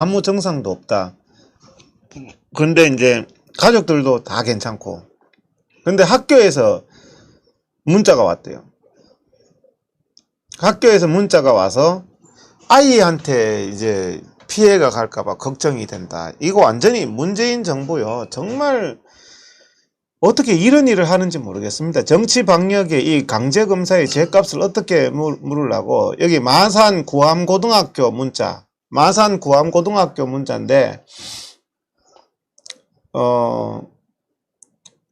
아무 증상도 없다. 근데 이제 가족들도 다 괜찮고. 근데 학교에서 문자가 왔대요. 학교에서 문자가 와서 아이한테 이제 피해가 갈까봐 걱정이 된다. 이거 완전히 문재인 정부요. 정말 어떻게 이런 일을 하는지 모르겠습니다. 정치 방역에 이 강제검사의 죄값을 어떻게 물으려고. 여기 마산 구암고등학교 문자. 마산 구암고등학교 문자인데,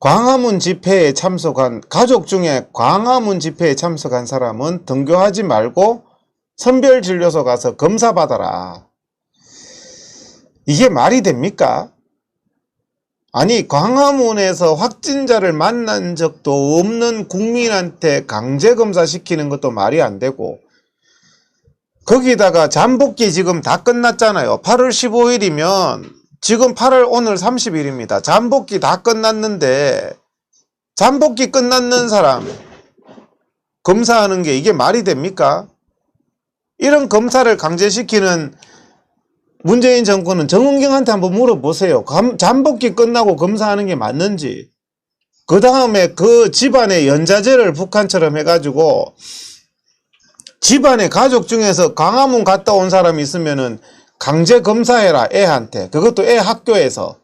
광화문 집회에 참석한, 가족 중에 광화문 집회에 참석한 사람은 등교하지 말고 선별진료소 가서 검사 받아라. 이게 말이 됩니까? 아니, 광화문에서 확진자를 만난 적도 없는 국민한테 강제검사 시키는 것도 말이 안 되고, 거기다가 잠복기 지금 다 끝났잖아요. 8월 15일이면 지금 8월 오늘 30일입니다. 잠복기 다 끝났는데 잠복기 끝났는 사람 검사하는 게 이게 말이 됩니까? 이런 검사를 강제시키는 문재인 정권은 정은경한테 한번 물어보세요. 잠복기 끝나고 검사하는 게 맞는지. 그 다음에 그 집안의 연좌제를 북한처럼 해가지고 집안의 가족 중에서 광화문 갔다 온 사람이 있으면은 강제 검사해라, 애한테. 그것도 애 학교에서.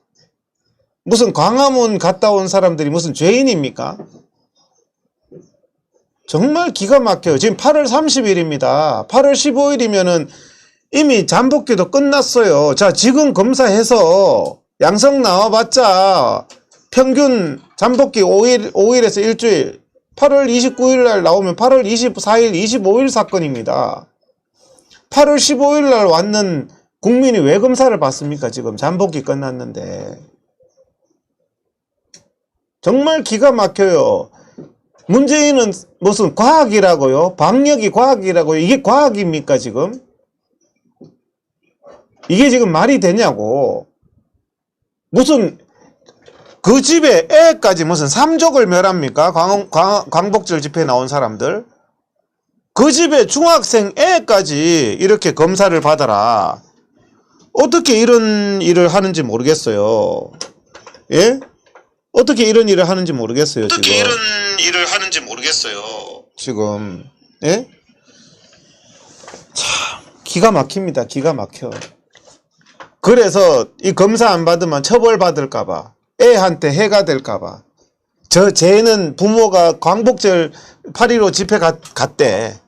무슨 광화문 갔다 온 사람들이 무슨 죄인입니까? 정말 기가 막혀요. 지금 8월 30일입니다. 8월 15일이면은 이미 잠복기도 끝났어요. 자, 지금 검사해서 양성 나와봤자 평균 잠복기 5일에서 일주일. 8월 29일 날 나오면 8월 24일, 25일 사건입니다. 8월 15일 날 왔는 국민이 왜 검사를 받습니까? 지금 잠복기 끝났는데. 정말 기가 막혀요. 문재인은 무슨 과학이라고요? 방역이 과학이라고요? 이게 과학입니까 지금? 이게 지금 말이 되냐고. 무슨 그 집에 애까지 무슨 삼족을 멸합니까? 광복절 집회에 나온 사람들. 그 집에 중학생 애까지 이렇게 검사를 받아라. 어떻게 이런 일을 하는지 모르겠어요. 예? 어떻게 이런 일을 하는지 모르겠어요, 지금. 어떻게 이런 일을 하는지 모르겠어요. 지금. 예? 참, 기가 막힙니다. 기가 막혀. 그래서 이 검사 안 받으면 처벌받을까봐. 애한테 해가 될까봐. 쟤는 부모가 광복절 8.15 집회 갔대.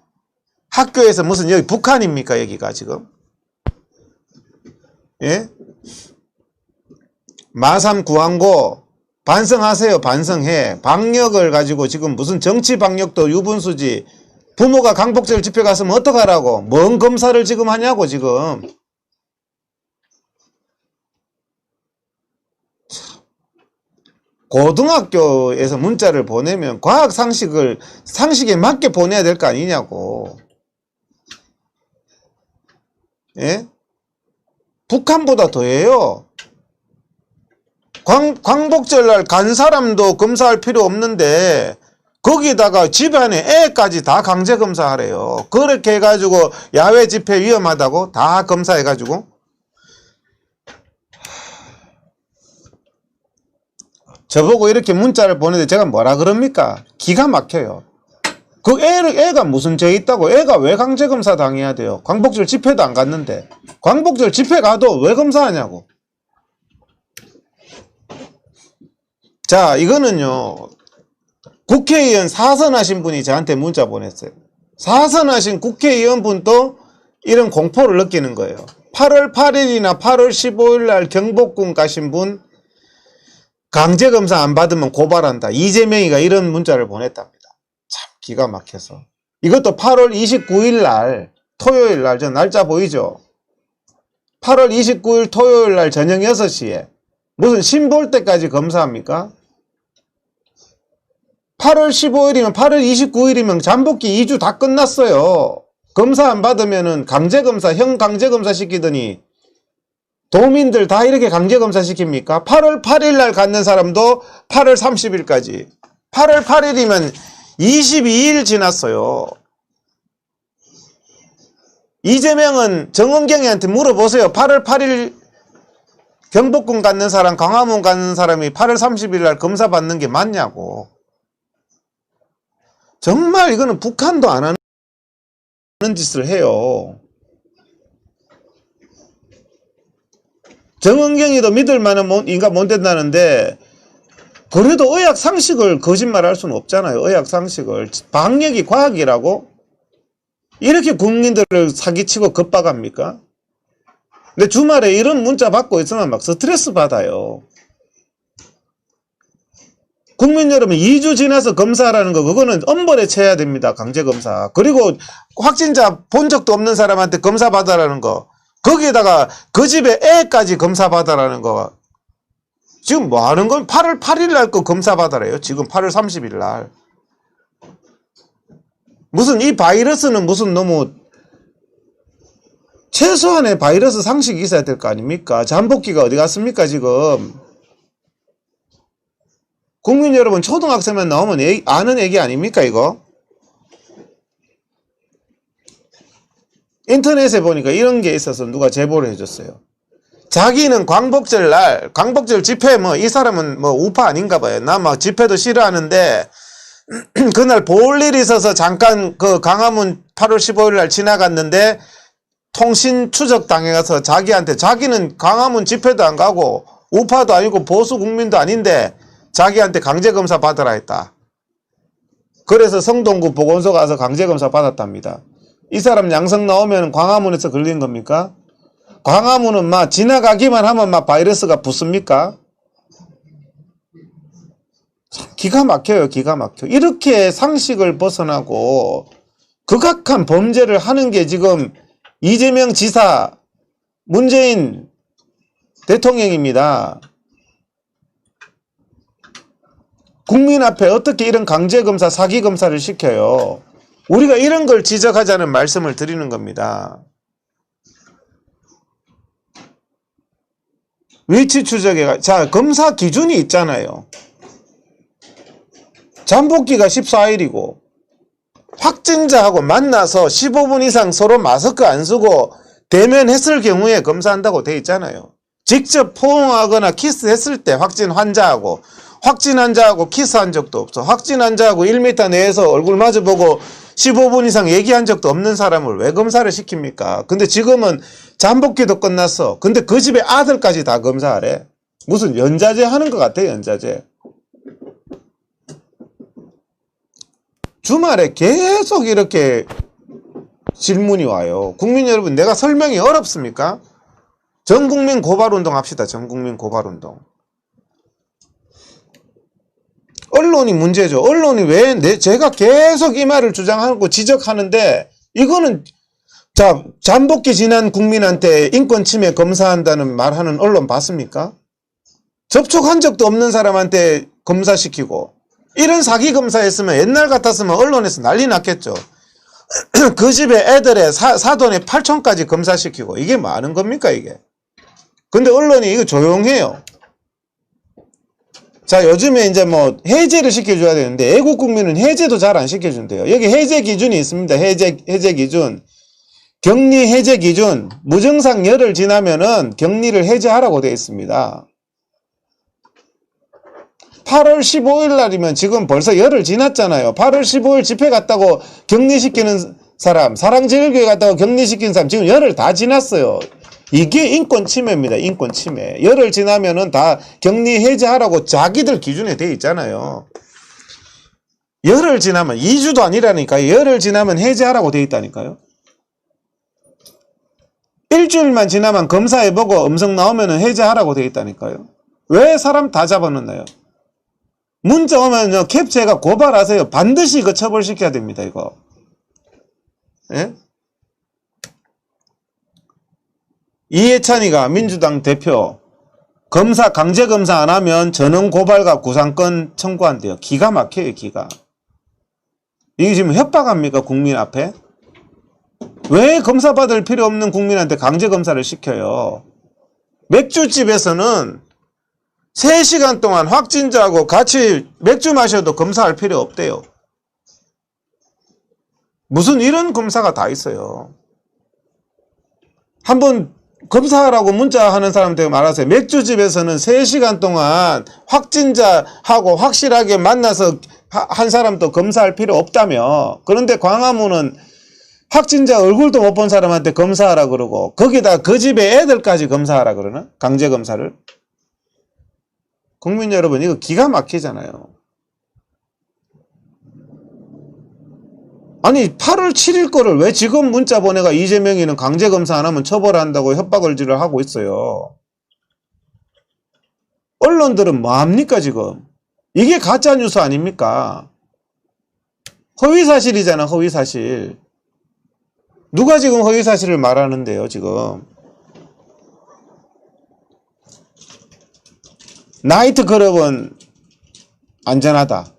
학교에서 무슨 여기 북한입니까 여기가 지금? 예? 마산 구항고 반성하세요. 반성해. 방역을 가지고 지금 무슨 정치 방역도 유분수지. 부모가 광복절 집회 갔으면 어떡하라고. 뭔 검사를 지금 하냐고 지금. 고등학교에서 문자를 보내면 과학 상식에 맞게 보내야 될 거 아니냐고. 예? 북한보다 더해요. 광복절날 간 사람도 검사할 필요 없는데 거기다가 집안에 애까지 다 강제 검사하래요. 그렇게 해가지고 야외 집회 위험하다고 다 검사해가지고. 저보고 이렇게 문자를 보내는데 제가 뭐라 그럽니까? 기가 막혀요. 그 애가 무슨 죄 있다고? 애가 왜 강제검사 당해야 돼요? 광복절 집회도 안 갔는데. 광복절 집회 가도 왜 검사하냐고. 자, 이거는요. 국회의원 사선하신 분이 저한테 문자 보냈어요. 사선하신 국회의원분도 이런 공포를 느끼는 거예요. 8월 8일이나 8월 15일 날 경복궁 가신 분 강제검사 안 받으면 고발한다. 이재명이가 이런 문자를 보냈답니다. 참 기가 막혀서. 이것도 8월 29일 날 토요일 날 저 날짜 보이죠? 8월 29일 토요일 날 저녁 6시에 무슨 신 볼 때까지 검사합니까? 8월 15일이면 8월 29일이면 잠복기 2주 다 끝났어요. 검사 안 받으면은 강제검사, 형 강제검사 시키더니 도민들 다 이렇게 강제검사 시킵니까? 8월 8일 날 갖는 사람도 8월 30일까지. 8월 8일이면 22일 지났어요. 이재명은 정은경이한테 물어보세요. 8월 8일 경복궁 갔는 사람, 광화문 갔는 사람이 8월 30일 날 검사 받는 게 맞냐고. 정말 이거는 북한도 안 하는 짓을 해요. 정은경이도 믿을 만한 인간 못 된다는데, 그래도 의학 상식을 거짓말할 수는 없잖아요. 의학 상식을. 방역이 과학이라고? 이렇게 국민들을 사기치고 겁박합니까? 근데 주말에 이런 문자 받고 있으면 막 스트레스 받아요. 국민 여러분, 2주 지나서 검사하라는 거, 그거는 엄벌에 쳐야 됩니다. 강제검사. 그리고 확진자 본 적도 없는 사람한테 검사 받아라는 거, 거기에다가 그 집에 애까지 검사 받아라는 거. 지금 뭐 하는 건 8월 8일 날 거 검사 받아래요. 지금 8월 30일 날. 무슨 이 바이러스는 무슨 너무 최소한의 바이러스 상식이 있어야 될 거 아닙니까? 잠복기가 어디 갔습니까 지금? 국민 여러분, 초등학생만 나오면 아는 얘기 아닙니까 이거? 인터넷에 보니까 이런 게 있어서 누가 제보를 해줬어요. 자기는 광복절 날, 광복절 집회 이 사람은 우파 아닌가 봐요. 나 막 집회도 싫어하는데 그날 볼 일이 있어서 잠깐 그 광화문 8월 15일 날 지나갔는데 통신 추적 당해가서 자기는 광화문 집회도 안 가고 우파도 아니고 보수 국민도 아닌데 자기한테 강제검사 받으라 했다. 그래서 성동구 보건소 가서 강제검사 받았답니다. 이 사람 양성 나오면 광화문에서 걸린 겁니까? 광화문은 막 지나가기만 하면 막 바이러스가 붙습니까? 기가 막혀요. 기가 막혀. 이렇게 상식을 벗어나고 극악한 범죄를 하는 게 지금 이재명 지사, 문재인 대통령입니다. 국민 앞에 어떻게 이런 강제검사, 사기검사를 시켜요? 우리가 이런 걸 지적하자는 말씀을 드리는 겁니다. 위치 추적에, 자, 검사 기준이 있잖아요. 잠복기가 14일이고, 확진자하고 만나서 15분 이상 서로 마스크 안 쓰고 대면했을 경우에 검사한다고 돼 있잖아요. 직접 포옹하거나 키스했을 때 확진 환자하고 키스한 적도 없어. 확진 환자하고 1m 내에서 얼굴 마주보고 15분 이상 얘기한 적도 없는 사람을 왜 검사를 시킵니까? 근데 지금은 잠복기도 끝났어. 근데 그 집에 아들까지 다 검사하래. 무슨 연자제 하는 것 같아, 연자제. 주말에 계속 이렇게 질문이 와요. 국민 여러분, 내가 설명이 어렵습니까? 전국민 고발운동 합시다. 전국민 고발운동. 언론이 문제죠. 언론이 왜 제가 계속 이 말을 주장하고 지적하는데, 이거는 자, 잠복기 지난 국민한테 인권 침해 검사한다는 말하는 언론 봤습니까? 접촉한 적도 없는 사람한테 검사시키고, 이런 사기 검사했으면 옛날 같았으면 언론에서 난리 났겠죠. 그 집에 애들의 사돈의 8촌까지 검사시키고, 이게 뭐 하는 겁니까 이게? 근데 언론이 이거 조용해요. 자, 요즘에 이제 해제를 시켜줘야 되는데, 애국 국민은 해제도 잘 안 시켜준대요. 여기 해제 기준이 있습니다. 해제 기준. 격리 해제 기준. 무증상 열흘 지나면은 격리를 해제하라고 되어 있습니다. 8월 15일 날이면 지금 벌써 열흘 지났잖아요. 8월 15일 집회 갔다고 격리시키는 사람, 사랑제일교회 갔다고 격리시키는 사람 지금 열흘 다 지났어요. 이게 인권 침해입니다. 인권 침해. 열흘 지나면은 다 격리 해제하라고 자기들 기준에 돼 있잖아요. 열흘 지나면 2주도 아니라니까요. 열흘 지나면 해제하라고 돼 있다니까요. 일주일만 지나면 검사해보고 음성 나오면 해제하라고 돼 있다니까요. 왜 사람 다 잡아놓나요? 문자 오면요, 캡처해가 고발하세요. 반드시 이거 처벌시켜야 됩니다, 이거. 예? 이해찬이가 민주당 대표, 검사, 강제검사 안 하면 전원 고발과 구상권 청구한대요. 기가 막혀요, 기가. 이게 지금 협박합니까, 국민 앞에? 왜 검사 받을 필요 없는 국민한테 강제검사를 시켜요? 맥주집에서는 3시간 동안 확진자하고 같이 맥주 마셔도 검사할 필요 없대요. 무슨 이런 검사가 다 있어요. 한번 검사하라고 문자하는 사람한테 말하세요. 맥주집에서는 3시간 동안 확진자하고 확실하게 만나서 한 사람도 검사할 필요 없다며. 그런데 광화문은 확진자 얼굴도 못 본 사람한테 검사하라 그러고 거기다 그 집에 애들까지 검사하라 그러나? 강제 검사를. 국민 여러분, 이거 기가 막히잖아요. 아니 8월 7일 거를 왜 지금 문자 보내가 이재명이는 강제 검사 안 하면 처벌한다고 협박을지를 하고 있어요. 언론들은 뭐합니까 지금? 이게 가짜뉴스 아닙니까? 허위사실이잖아, 허위사실. 누가 지금 허위사실을 말하는데요 지금? 나이트클럽은 안전하다.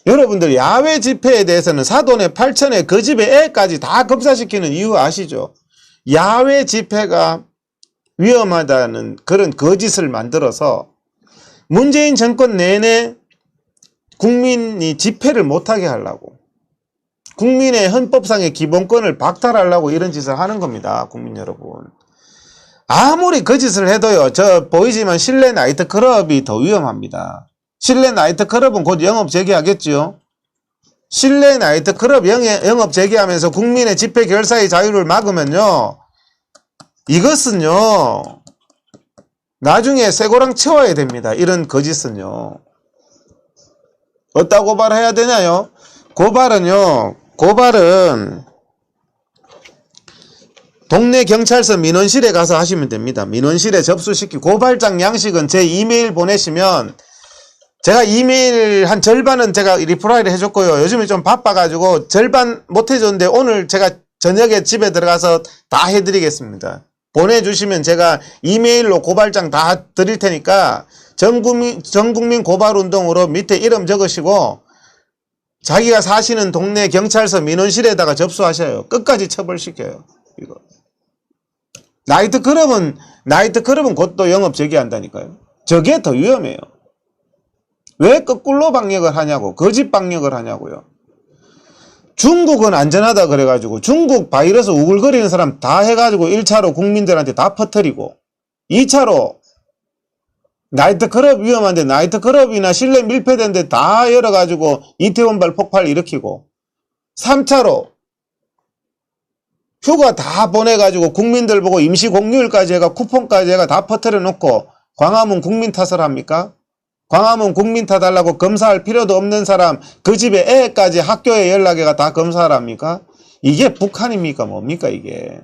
여러분들 야외 집회에 대해서는 사돈의 8천에 그 집에 애까지 다 검사시키는 이유 아시죠? 야외 집회가 위험하다는 그런 거짓을 만들어서 문재인 정권 내내 국민이 집회를 못하게 하려고, 국민의 헌법상의 기본권을 박탈하려고 이런 짓을 하는 겁니다. 국민 여러분, 아무리 거짓을 해도요, 저 보이지만 실내 나이트클럽이 더 위험합니다. 실내 나이트클럽은 곧 영업 재개하겠지요. 실내 나이트클럽 영업 재개하면서 국민의 집회 결사의 자유를 막으면요, 이것은요 나중에 쇠고랑 채워야 됩니다. 이런 거짓은요. 어디다 고발해야 되냐요? 고발은 동네 경찰서 민원실에 가서 하시면 됩니다. 민원실에 접수시키고, 고발장 양식은 제 이메일 보내시면 제가 이메일 한 절반은 제가 리플라이를 해줬고요. 요즘에 좀 바빠가지고 절반 못 해줬는데 오늘 제가 저녁에 집에 들어가서 다 해드리겠습니다. 보내주시면 제가 이메일로 고발장 다 드릴 테니까 전국민 고발운동으로 밑에 이름 적으시고 자기가 사시는 동네 경찰서 민원실에다가 접수하셔요. 끝까지 처벌시켜요. 이거. 나이트클럽은 곧 또 영업 재개한다니까요. 저게 더 위험해요. 왜 거꾸로 방역을 하냐고, 거짓 방역을 하냐고요. 중국은 안전하다 그래가지고 중국 바이러스 우글거리는 사람 다 해가지고 1차로 국민들한테 다 퍼뜨리고, 2차로 나이트클럽 위험한데 나이트클럽이나 실내 밀폐된데 다 열어가지고 이태원발 폭발 일으키고, 3차로 휴가 다 보내가지고 국민들 보고 임시 공휴일까지 해가 쿠폰까지 해가 다 퍼뜨려 놓고 광화문 국민 탓을 합니까? 광화문 국민 탓하려고 검사할 필요도 없는 사람 그 집에 애까지 학교에 연락해가 다 검사하랍니까? 이게 북한입니까? 뭡니까 이게?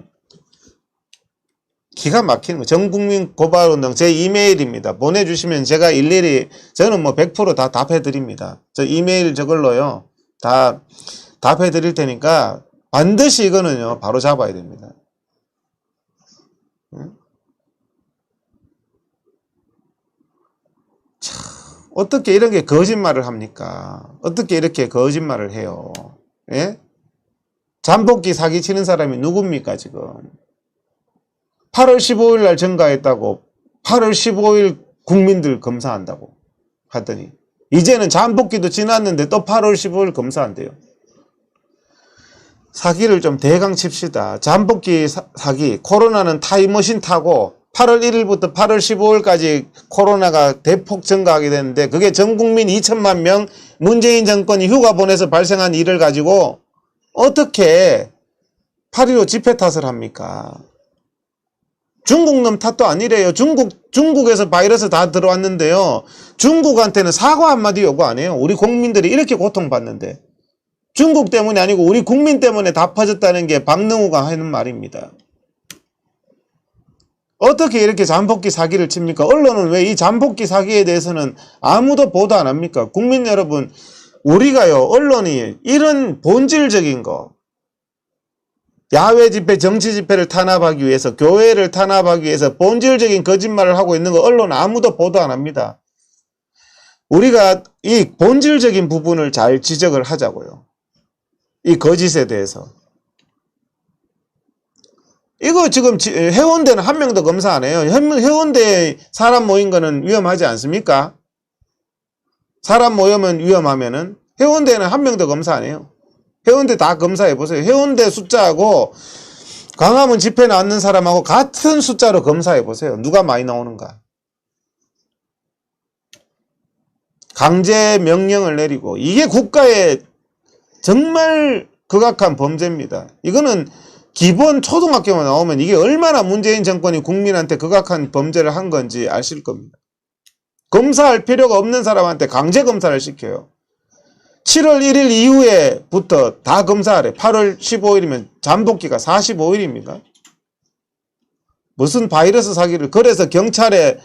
기가 막히는 거. 전국민 고발운동 제 이메일입니다. 보내주시면 제가 일일이, 저는 뭐 100% 다 답해드립니다. 저 이메일 저걸로요 다 답해드릴 테니까 반드시 이거는요 바로 잡아야 됩니다. 응? 어떻게 이렇게 거짓말을 합니까? 어떻게 이렇게 거짓말을 해요? 예? 잠복기 사기 치는 사람이 누굽니까 지금? 8월 15일 날 전가했다고 8월 15일 국민들 검사한다고 하더니 이제는 잠복기도 지났는데 또 8월 15일 검사한대요. 사기를 좀 대강 칩시다. 잠복기 사기, 코로나는 타임머신 타고 8월 1일부터 8월 15일까지 코로나가 대폭 증가하게 됐는데 그게 전국민 2천만 명 문재인 정권이 휴가 보내서 발생한 일을 가지고 어떻게 8.15 집회 탓을 합니까? 중국 놈 탓도 아니래요. 중국에서 바이러스 다 들어왔는데요. 중국한테는 사과 한마디 요구 안 해요. 우리 국민들이 이렇게 고통받는데. 중국 때문이 아니고 우리 국민 때문에 다 퍼졌다는 게 박능우가 하는 말입니다. 어떻게 이렇게 잠복기 사기를 칩니까? 언론은 왜 이 잠복기 사기에 대해서는 아무도 보도 안 합니까? 국민 여러분, 우리가요, 언론이 이런 본질적인 거, 야외 집회, 정치 집회를 탄압하기 위해서, 교회를 탄압하기 위해서 본질적인 거짓말을 하고 있는 거 언론 아무도 보도 안 합니다. 우리가 이 본질적인 부분을 잘 지적을 하자고요. 이 거짓에 대해서. 이거 지금 해운대는 한 명도 검사 안 해요. 해운대에 사람 모인 거는 위험하지 않습니까? 사람 모이면 위험하면은 해운대는 한 명도 검사 안 해요. 해운대 다 검사해 보세요. 해운대 숫자하고 광화문 집회 나왔는 사람하고 같은 숫자로 검사해 보세요. 누가 많이 나오는가. 강제 명령을 내리고 이게 국가의 정말 극악한 범죄입니다. 이거는 기본 초등학교만 나오면 이게 얼마나 문재인 정권이 국민한테 극악한 범죄를 한 건지 아실 겁니다. 검사할 필요가 없는 사람한테 강제 검사를 시켜요. 7월 1일 이후에부터 다 검사하래. 8월 15일이면 잠복기가 45일입니까? 무슨 바이러스 사기를. 그래서 경찰에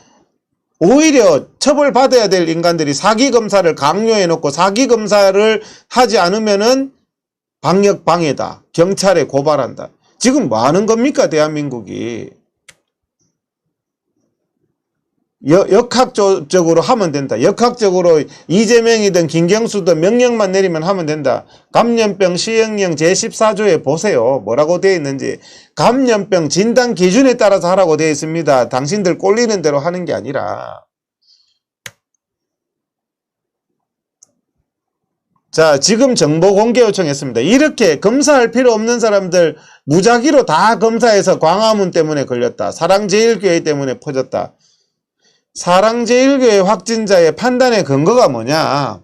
오히려 처벌받아야 될 인간들이 사기검사를 강요해놓고 사기검사를 하지 않으면은 방역방해다. 경찰에 고발한다. 지금 뭐 하는 겁니까, 대한민국이. 역학적으로 하면 된다. 역학적으로 이재명이든 김경수든 명령만 내리면 하면 된다. 감염병 시행령 제14조에 보세요. 뭐라고 되어 있는지. 감염병 진단 기준에 따라서 하라고 되어 있습니다. 당신들 꼴리는 대로 하는 게 아니라. 자, 지금 정보 공개 요청했습니다. 이렇게 검사할 필요 없는 사람들 무작위로 다 검사해서 광화문 때문에 걸렸다. 사랑제일교회 때문에 퍼졌다. 사랑제일교회 확진자의 판단의 근거가 뭐냐?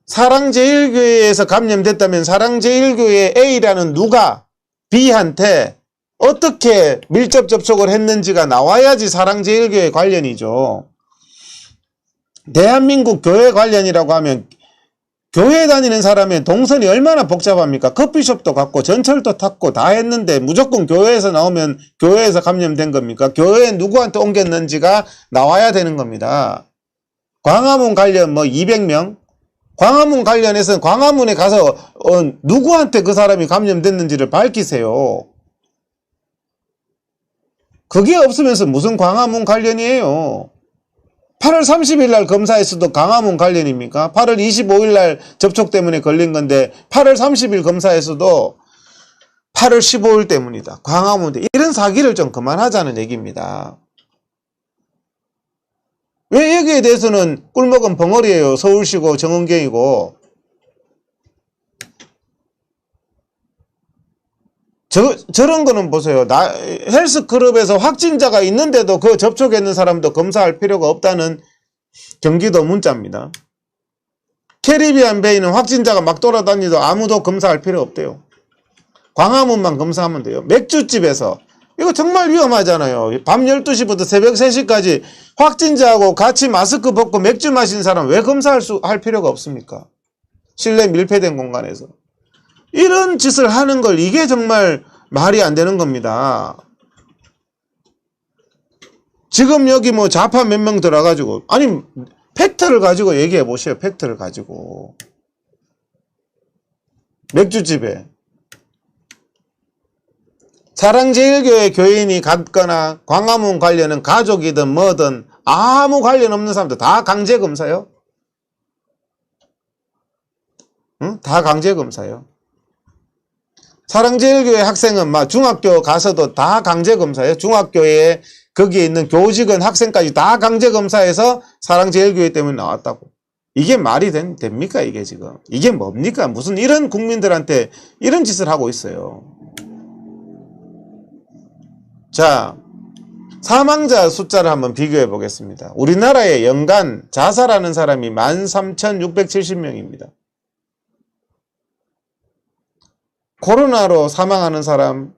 사랑제일교회에서 감염됐다면 사랑제일교회 A라는 누가 B한테 어떻게 밀접 접촉을 했는지가 나와야지 사랑제일교회 관련이죠. 대한민국 교회 관련이라고 하면 교회 다니는 사람의 동선이 얼마나 복잡합니까? 커피숍도 갔고 전철도 탔고 다 했는데 무조건 교회에서 나오면 교회에서 감염된 겁니까? 교회에 누구한테 옮겼는지가 나와야 되는 겁니다. 광화문 관련 뭐 200명? 광화문 관련해서는 광화문에 가서 누구한테 그 사람이 감염됐는지를 밝히세요. 그게 없으면서 무슨 광화문 관련이에요. 8월 30일 날 검사했어도 광화문 관련입니까? 8월 25일 날 접촉 때문에 걸린 건데 8월 30일 검사했어도 8월 15일 때문이다. 광화문 이런 사기를 좀 그만하자는 얘기입니다. 왜 여기에 대해서는 꿀먹은 벙어리예요. 서울시고 정은경이고. 저런 거는 보세요. 헬스클럽에서 확진자가 있는데도 그 접촉했는 사람도 검사할 필요가 없다는 경기도 문자입니다. 캐리비안 베이는 확진자가 막 돌아다니도 아무도 검사할 필요 없대요. 광화문만 검사하면 돼요. 맥주집에서. 이거 정말 위험하잖아요. 밤 12시부터 새벽 3시까지 확진자하고 같이 마스크 벗고 맥주 마시는 사람 왜 검사할 필요가 없습니까? 실내 밀폐된 공간에서. 이런 짓을 하는 걸 이게 정말 말이 안 되는 겁니다. 지금 여기 뭐 좌파 몇 명 들어가지고 아니 팩트를 가지고 얘기해 보세요. 팩트를 가지고. 맥주집에 사랑제일교회 교인이 갔거나 광화문 관련은 가족이든 뭐든 아무 관련 없는 사람들 다 강제검사요. 응? 다 강제검사요. 사랑제일교회 학생은 막 중학교 가서도 다 강제검사예요. 중학교에 거기에 있는 교직원 학생까지 다 강제검사해서 사랑제일교회 때문에 나왔다고. 이게 말이 됩니까 이게 지금. 이게 뭡니까? 무슨 이런 국민들한테 이런 짓을 하고 있어요. 자, 사망자 숫자를 한번 비교해 보겠습니다. 우리나라에 연간 자살하는 사람이 13,670명입니다. 코로나로 사망하는 사람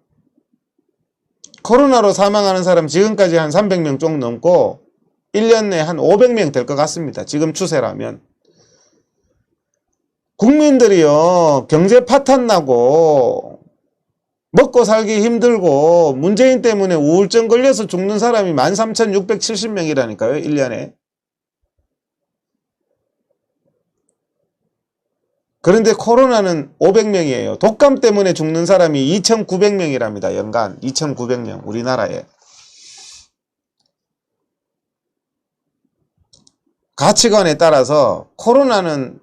지금까지 한 300명 좀 넘고 1년 내에 한 500명 될 것 같습니다. 지금 추세라면. 국민들이요, 경제 파탄 나고 먹고 살기 힘들고 문재인 때문에 우울증 걸려서 죽는 사람이 13,670명이라니까요. 1년에. 그런데 코로나는 500명이에요. 독감 때문에 죽는 사람이 2,900명이랍니다. 연간 2,900명 우리나라에. 가치관에 따라서 코로나는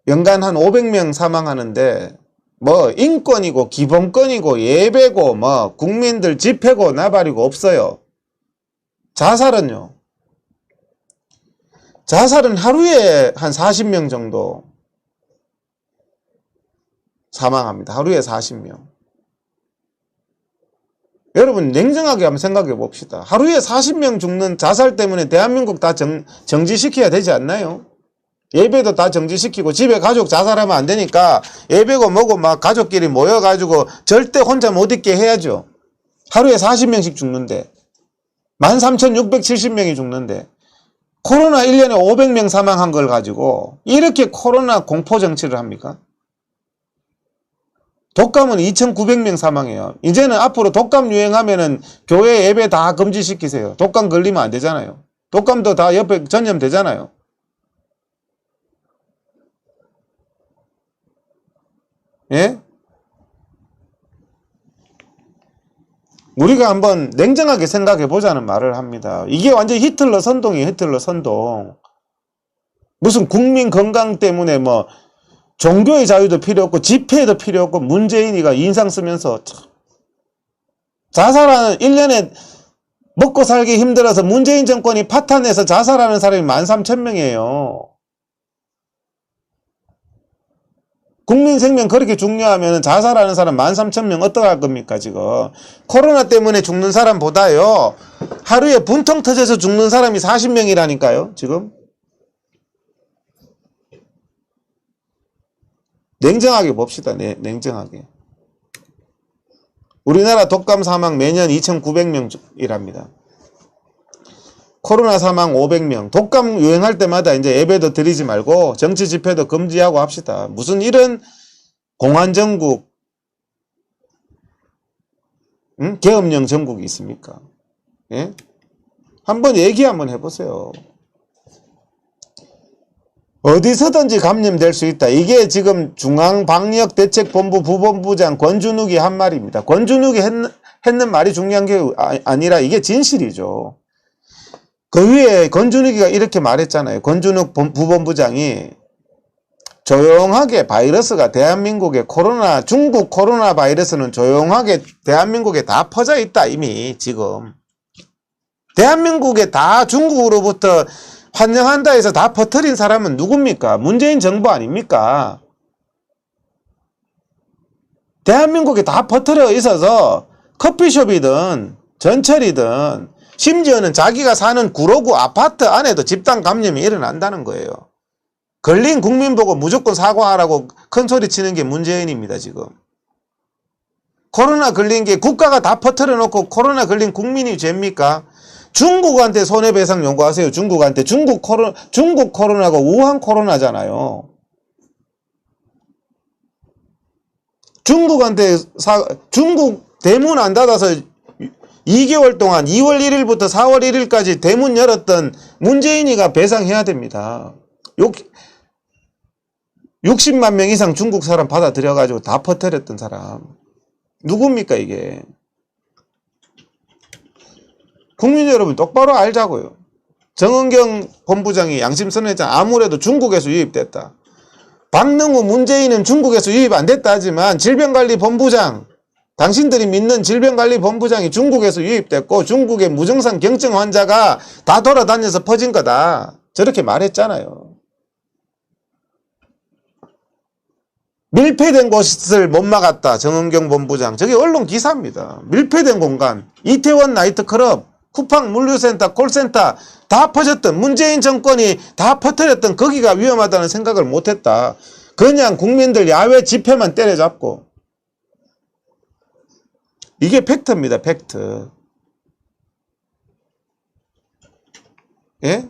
연간 한 500명 사망하는데 뭐 인권이고 기본권이고 예배고 뭐 국민들 집회고 나발이고 없어요. 자살은요. 자살은 하루에 한 40명 정도 사망합니다. 하루에 40명. 여러분 냉정하게 한번 생각해 봅시다. 하루에 40명 죽는 자살 때문에 대한민국 다 정지시켜야 되지 않나요? 예배도 다 정지시키고 집에 가족 자살하면 안 되니까 예배고 뭐고 막 가족끼리 모여가지고 절대 혼자 못 있게 해야죠. 하루에 40명씩 죽는데 13,670명이 죽는데 코로나 1년에 500명 사망한 걸 가지고 이렇게 코로나 공포 정치를 합니까? 독감은 2,900명 사망해요. 이제는 앞으로 독감 유행하면은 교회 예배 다 금지시키세요. 독감 걸리면 안 되잖아요. 독감도 다 옆에 전염되잖아요. 예? 우리가 한번 냉정하게 생각해 보자는 말을 합니다. 이게 완전 히틀러 선동이에요. 히틀러 선동. 무슨 국민 건강 때문에 뭐 종교의 자유도 필요 없고 집회도 필요 없고 문재인이가 인상 쓰면서 자살하는 1년에 먹고 살기 힘들어서 문재인 정권이 파탄내서 자살하는 사람이 13,000명이에요. 국민 생명 그렇게 중요하면 자살하는 사람 13,000명 어떡할 겁니까 지금. 코로나 때문에 죽는 사람보다요 하루에 분통 터져서 죽는 사람이 40명이라니까요 지금. 냉정하게 봅시다. 냉정하게. 우리나라 독감 사망 매년 2,900명이랍니다. 코로나 사망 500명. 독감 유행할 때마다 이제 예배도 드리지 말고 정치 집회도 금지하고 합시다. 무슨 이런 공안정국, 계엄령 정국이 있습니까? 예? 한번 얘기 한번 해보세요. 어디서든지 감염될 수 있다. 이게 지금 중앙방역대책본부 부본부장 권준욱이 한 말입니다. 권준욱이 했는 말이 중요한 게 아니라 이게 진실이죠. 그 위에 권준욱이가 이렇게 말했잖아요. 권준욱 부본부장이 조용하게 바이러스가 대한민국의 중국 코로나 바이러스는 조용하게 대한민국에 다 퍼져 있다. 이미 지금. 대한민국에 다 중국으로부터 환영한다 해서 다 퍼뜨린 사람은 누굽니까? 문재인 정부 아닙니까? 대한민국에 다 퍼뜨려 있어서 커피숍이든 전철이든 심지어는 자기가 사는 구로구 아파트 안에도 집단 감염이 일어난다는 거예요. 걸린 국민 보고 무조건 사과하라고 큰 소리 치는 게 문재인입니다, 지금. 코로나 걸린 게 국가가 다 퍼뜨려 놓고 코로나 걸린 국민이 죄입니까? 중국한테 손해배상 요구하세요. 중국한테. 중국 코로나가 우한 코로나잖아요. 중국 대문 안 닫아서 2개월 동안 2월 1일부터 4월 1일까지 대문 열었던 문재인이가 배상해야 됩니다. 60만 명 이상 중국 사람 받아들여가지고 다 퍼뜨렸던 사람. 누굽니까 이게. 국민 여러분 똑바로 알자고요. 정은경 본부장이 양심선언했잖아. 아무래도 중국에서 유입됐다. 박능우 문재인은 중국에서 유입 안 됐다 하지만 질병관리본부장, 당신들이 믿는 질병관리본부장이 중국에서 유입됐고 중국의 무증상 경증 환자가 다 돌아다녀서 퍼진 거다. 저렇게 말했잖아요. 밀폐된 곳을 못 막았다. 정은경 본부장. 저게 언론 기사입니다. 밀폐된 공간. 이태원 나이트클럽, 쿠팡 물류센터, 콜센터 다 퍼졌던 문재인 정권이 다 퍼뜨렸던 거기가 위험하다는 생각을 못했다. 그냥 국민들 야외 집회만 때려잡고. 이게 팩트입니다. 팩트. 예?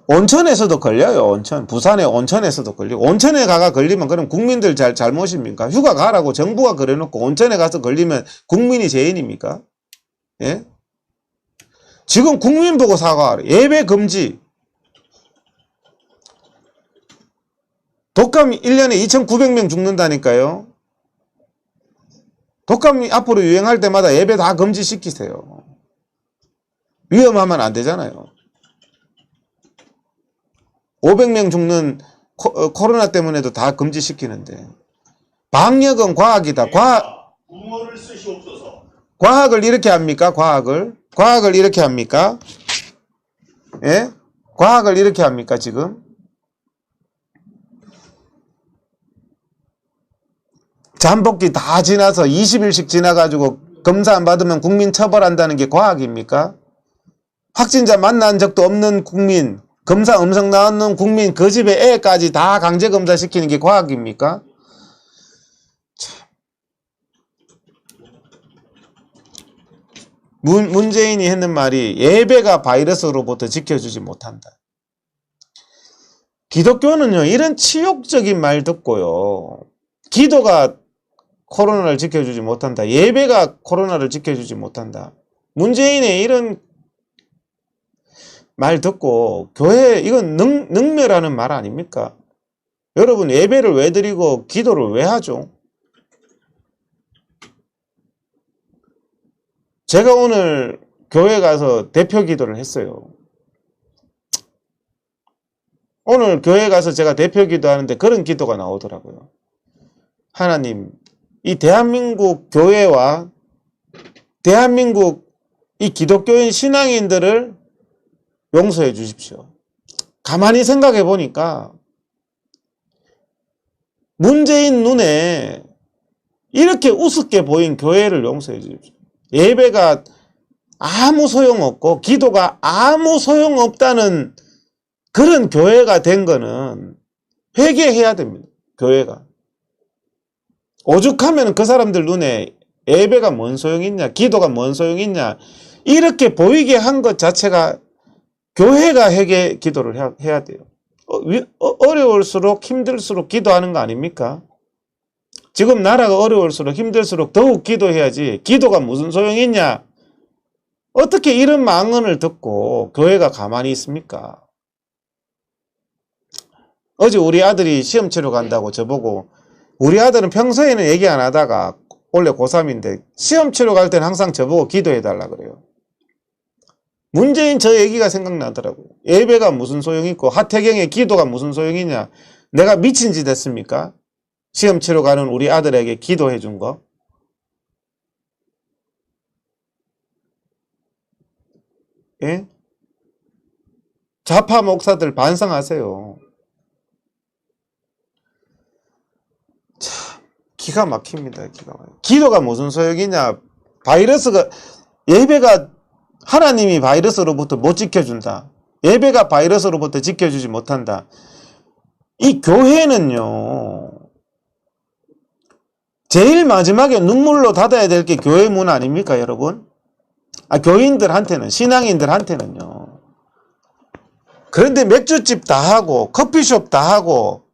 온천에서도 걸려요. 온천. 부산의 온천에서도 걸리고. 온천에 가가 걸리면 그럼 국민들 잘못입니까? 휴가 가라고 정부가 그래놓고 온천에 가서 걸리면 국민이 죄인입니까? 예? 지금 국민 보고 사과하래. 예배 금지. 독감 1년에 2,900명 죽는다니까요. 독감이 앞으로 유행할 때마다 예배 다 금지시키세요. 위험하면 안 되잖아요. 500명 죽는 코로나 때문에도 다 금지시키는데. 방역은 과학이다. 국어를 쓰시옵소서. 과학을 이렇게 합니까? 과학을 이렇게 합니까? 예? 과학을 이렇게 합니까, 지금? 잠복기 다 지나서 20일씩 지나가지고 검사 안 받으면 국민 처벌한다는 게 과학입니까? 확진자 만난 적도 없는 국민, 검사 음성 나오는 국민, 그 집에 애까지 다 강제 검사시키는 게 과학입니까? 문재인이 했는 말이 예배가 바이러스로부터 지켜주지 못한다. 기독교는요, 이런 치욕적인 말 듣고요, 기도가 코로나를 지켜주지 못한다, 예배가 코로나를 지켜주지 못한다, 문재인의 이런 말 듣고 교회, 이건 능멸하는 말 아닙니까? 여러분, 예배를 왜 드리고 기도를 왜 하죠? 제가 오늘 교회 가서 대표 기도를 했어요. 오늘 교회 가서 제가 대표 기도하는데 그런 기도가 나오더라고요. 하나님, 이 대한민국 교회와 대한민국 이 기독교인 신앙인들을 용서해 주십시오. 가만히 생각해 보니까 문재인 눈에 이렇게 우습게 보인 교회를 용서해 주십시오. 예배가 아무 소용없고 기도가 아무 소용없다는 그런 교회가 된 거는 회개해야 됩니다. 교회가. 오죽하면 그 사람들 눈에 예배가 뭔 소용이 있냐, 기도가 뭔 소용이 있냐, 이렇게 보이게 한 것 자체가 교회가 회개 기도를 해야 돼요. 어려울수록 힘들수록 기도하는 거 아닙니까? 지금 나라가 어려울수록 힘들수록 더욱 기도해야지, 기도가 무슨 소용이 있냐, 어떻게 이런 망언을 듣고 교회가 가만히 있습니까? 어제 우리 아들이 시험 치러 간다고 저보고, 우리 아들은 평소에는 얘기 안 하다가 원래 고3인데 시험 치러 갈 때는 항상 저보고 기도해달라 그래요. 문재인 저 얘기가 생각나더라고요. 예배가 무슨 소용이 있고 하태경의 기도가 무슨 소용이냐. 내가 미친 짓 했습니까? 시험 치러 가는 우리 아들에게 기도해 준 거. 예? 좌파 목사들 반성하세요. 참 기가 막힙니다. 기가 막혀. 기도가 무슨 소용이냐. 바이러스가, 예배가, 하나님이 바이러스로부터 못 지켜준다, 예배가 바이러스로부터 지켜주지 못한다. 이 교회는요, 제일 마지막에 눈물로 닫아야 될 게 교회 문 아닙니까, 여러분? 교인들한테는, 신앙인들한테는요. 그런데 맥주집 다 하고 커피숍 다 하고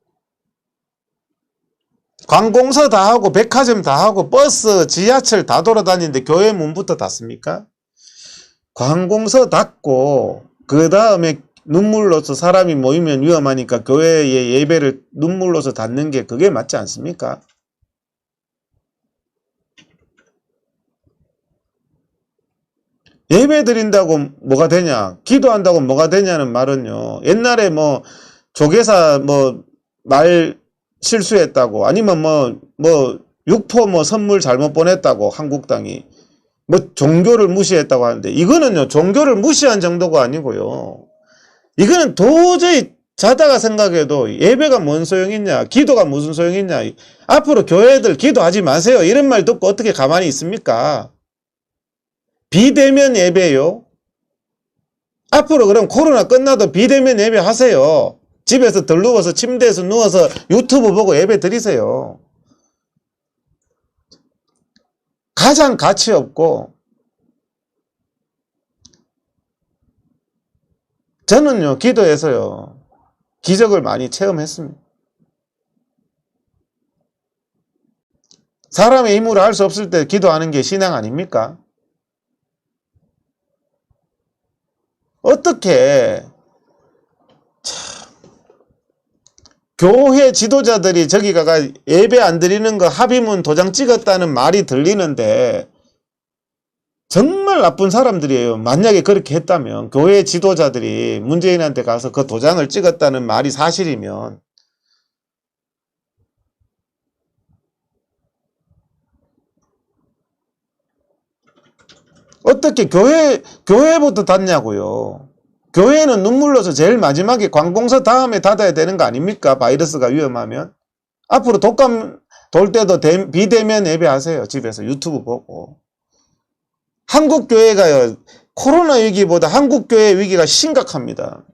관공서 다 하고 백화점 다 하고 버스, 지하철 다 돌아다니는데 교회 문부터 닫습니까? 관공서 닫고 그 다음에 눈물로서 사람이 모이면 위험하니까 교회의 예배를 눈물로서 닫는 게 그게 맞지 않습니까? 예배 드린다고 뭐가 되냐, 기도한다고 뭐가 되냐는 말은요, 옛날에 뭐 조계사 뭐 말 실수했다고, 아니면 뭐 육포 뭐 선물 잘못 보냈다고 한국당이 뭐 종교를 무시했다고 하는데, 이거는요 종교를 무시한 정도가 아니고요, 이거는 도저히 자다가 생각해도 예배가 뭔 소용이 있냐, 기도가 무슨 소용이 있냐, 앞으로 교회들 기도하지 마세요 이런 말 듣고 어떻게 가만히 있습니까? 비대면 예배요. 앞으로 그럼 코로나 끝나도 비대면 예배 하세요. 집에서 덜 누워서 침대에서 누워서 유튜브 보고 예배 드리세요. 가장 가치 없고, 저는요 기도해서요 기적을 많이 체험했습니다. 사람의 힘으로 할 수 없을 때 기도하는 게 신앙 아닙니까? 어떻게 교회 지도자들이 저기 가가 예배 안 드리는 거 합의문 도장 찍었다는 말이 들리는데 정말 나쁜 사람들이에요. 만약에 그렇게 했다면, 교회 지도자들이 문재인한테 가서 그 도장을 찍었다는 말이 사실이면, 어떻게 교회부터 닫냐고요. 교회는 눈물로서 제일 마지막에 관공서 다음에 닫아야 되는 거 아닙니까? 바이러스가 위험하면. 앞으로 독감 돌 때도 비대면 예배하세요. 집에서 유튜브 보고. 한국교회가요, 코로나 위기보다 한국교회 위기가 심각합니다.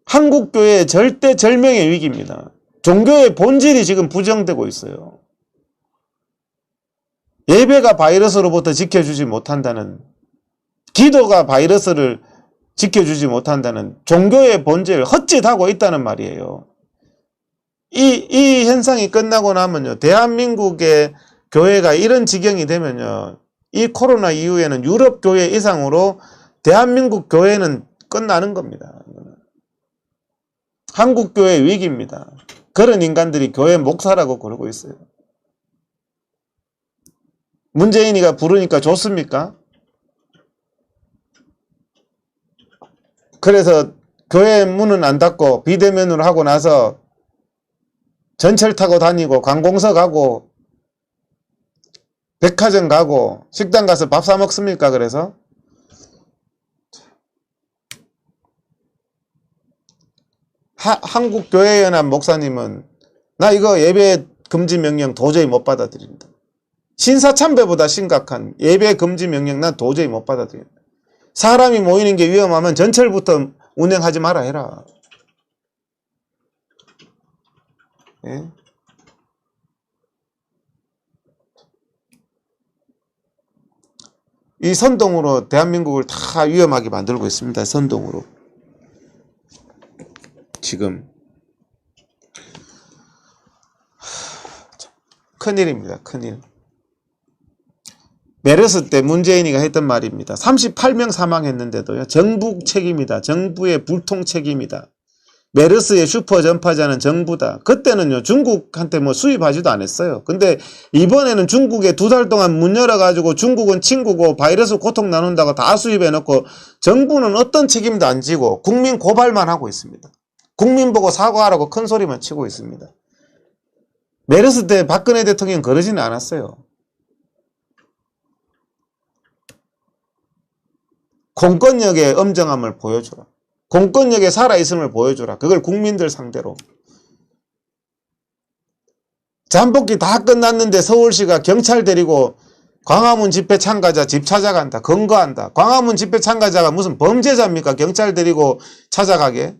한국교회의 절대절명의 위기입니다. 종교의 본질이 지금 부정되고 있어요. 예배가 바이러스로부터 지켜주지 못한다는, 기도가 바이러스를 지켜주지 못한다는 종교의 본질을 헛짓하고 있다는 말이에요. 이 현상이 끝나고 나면요, 대한민국의 교회가 이런 지경이 되면요, 이 코로나 이후에는 유럽 교회 이상으로 대한민국 교회는 끝나는 겁니다. 한국 교회 위기입니다. 그런 인간들이 교회 목사라고 그러고 있어요. 문재인이가 부르니까 좋습니까? 그래서 교회 문은 안 닫고 비대면으로 하고 나서 전철 타고 다니고 관공서 가고 백화점 가고 식당 가서 밥 사 먹습니까? 그래서 한국교회연합 목사님은 나 이거 예배 금지 명령 도저히 못 받아들인다. 신사참배보다 심각한 예배 금지 명령 난 도저히 못 받아들인다. 사람이 모이는 게 위험하면 전철부터 운행하지 마라 해라. 예? 이 선동으로 대한민국을 다 위험하게 만들고 있습니다. 선동으로. 지금 큰일입니다. 큰일. 메르스 때 문재인이가 했던 말입니다. 38명 사망했는데도요, 정부 책임이다. 정부의 불통 책임이다. 메르스의 슈퍼 전파자는 정부다. 그때는요, 중국한테 뭐 수입하지도 않았어요. 근데 이번에는 중국에 2달 동안 문 열어가지고 중국은 친구고 바이러스 고통 나눈다고 다 수입해놓고 정부는 어떤 책임도 안 지고 국민 고발만 하고 있습니다. 국민 보고 사과하라고 큰 소리만 치고 있습니다. 메르스 때 박근혜 대통령 그러지는 않았어요. 공권력의 엄정함을 보여주라. 공권력에 살아있음을 보여주라. 그걸 국민들 상대로. 잠복기 다 끝났는데 서울시가 경찰 데리고 광화문 집회 참가자 집 찾아간다. 검거한다. 광화문 집회 참가자가 무슨 범죄자입니까? 경찰 데리고 찾아가게.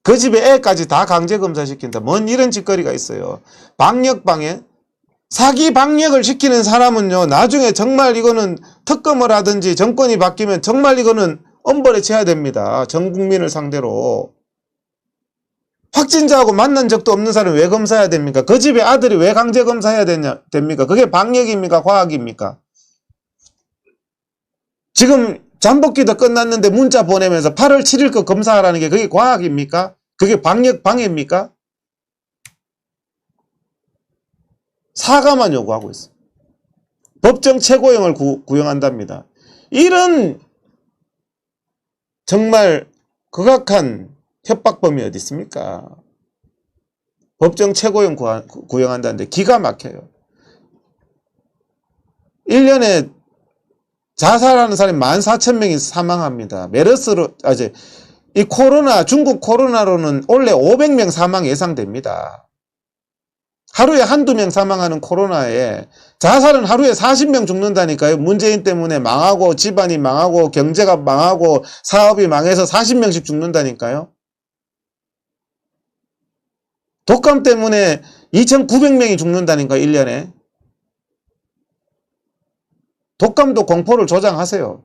그 집에 애까지 다 강제검사시킨다. 뭔 이런 짓거리가 있어요. 방역방해. 사기 방역을 시키는 사람은요, 나중에 정말 이거는 특검을 하든지 정권이 바뀌면 정말 이거는 엄벌에 쳐야 됩니다. 전 국민을 상대로. 확진자하고 만난 적도 없는 사람이 왜 검사해야 됩니까? 그 집에 아들이 왜 강제 검사해야 됩니까? 그게 방역입니까? 과학입니까? 지금 잠복기도 끝났는데 문자 보내면서 8월 7일 거 검사하라는 게 그게 과학입니까? 그게 방역 방해입니까? 사과만 요구하고 있어요. 법정 최고형을 구형한답니다. 이런 정말 극악한 협박범이 어디 있습니까? 법정 최고형 구형한다는데 기가 막혀요. 1년에 자살하는 사람이 14,000명이 사망합니다. 메르스로, 이 코로나, 중국 코로나로는 원래 500명 사망 예상됩니다. 하루에 한두 명 사망하는 코로나에 자살은 하루에 40명 죽는다니까요. 문재인 때문에 망하고 집안이 망하고 경제가 망하고 사업이 망해서 40명씩 죽는다니까요. 독감 때문에 2,900명이 죽는다니까요. 1년에. 독감도 공포를 조장하세요.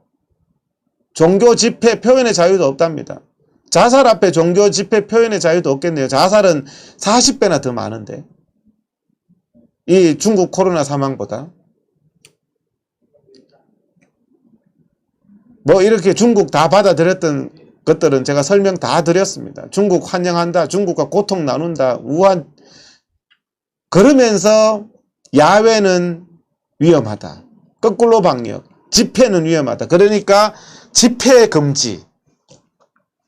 종교 집회 표현의 자유도 없답니다. 자살 앞에 종교 집회 표현의 자유도 없겠네요. 자살은 40배나 더 많은데. 이 중국 코로나 사망보다. 뭐 이렇게 중국 다 받아들였던 것들은 제가 설명 다 드렸습니다. 중국 환영한다. 중국과 고통 나눈다. 우한. 그러면서 야외는 위험하다. 거꾸로 방역. 집회는 위험하다. 그러니까 집회 금지.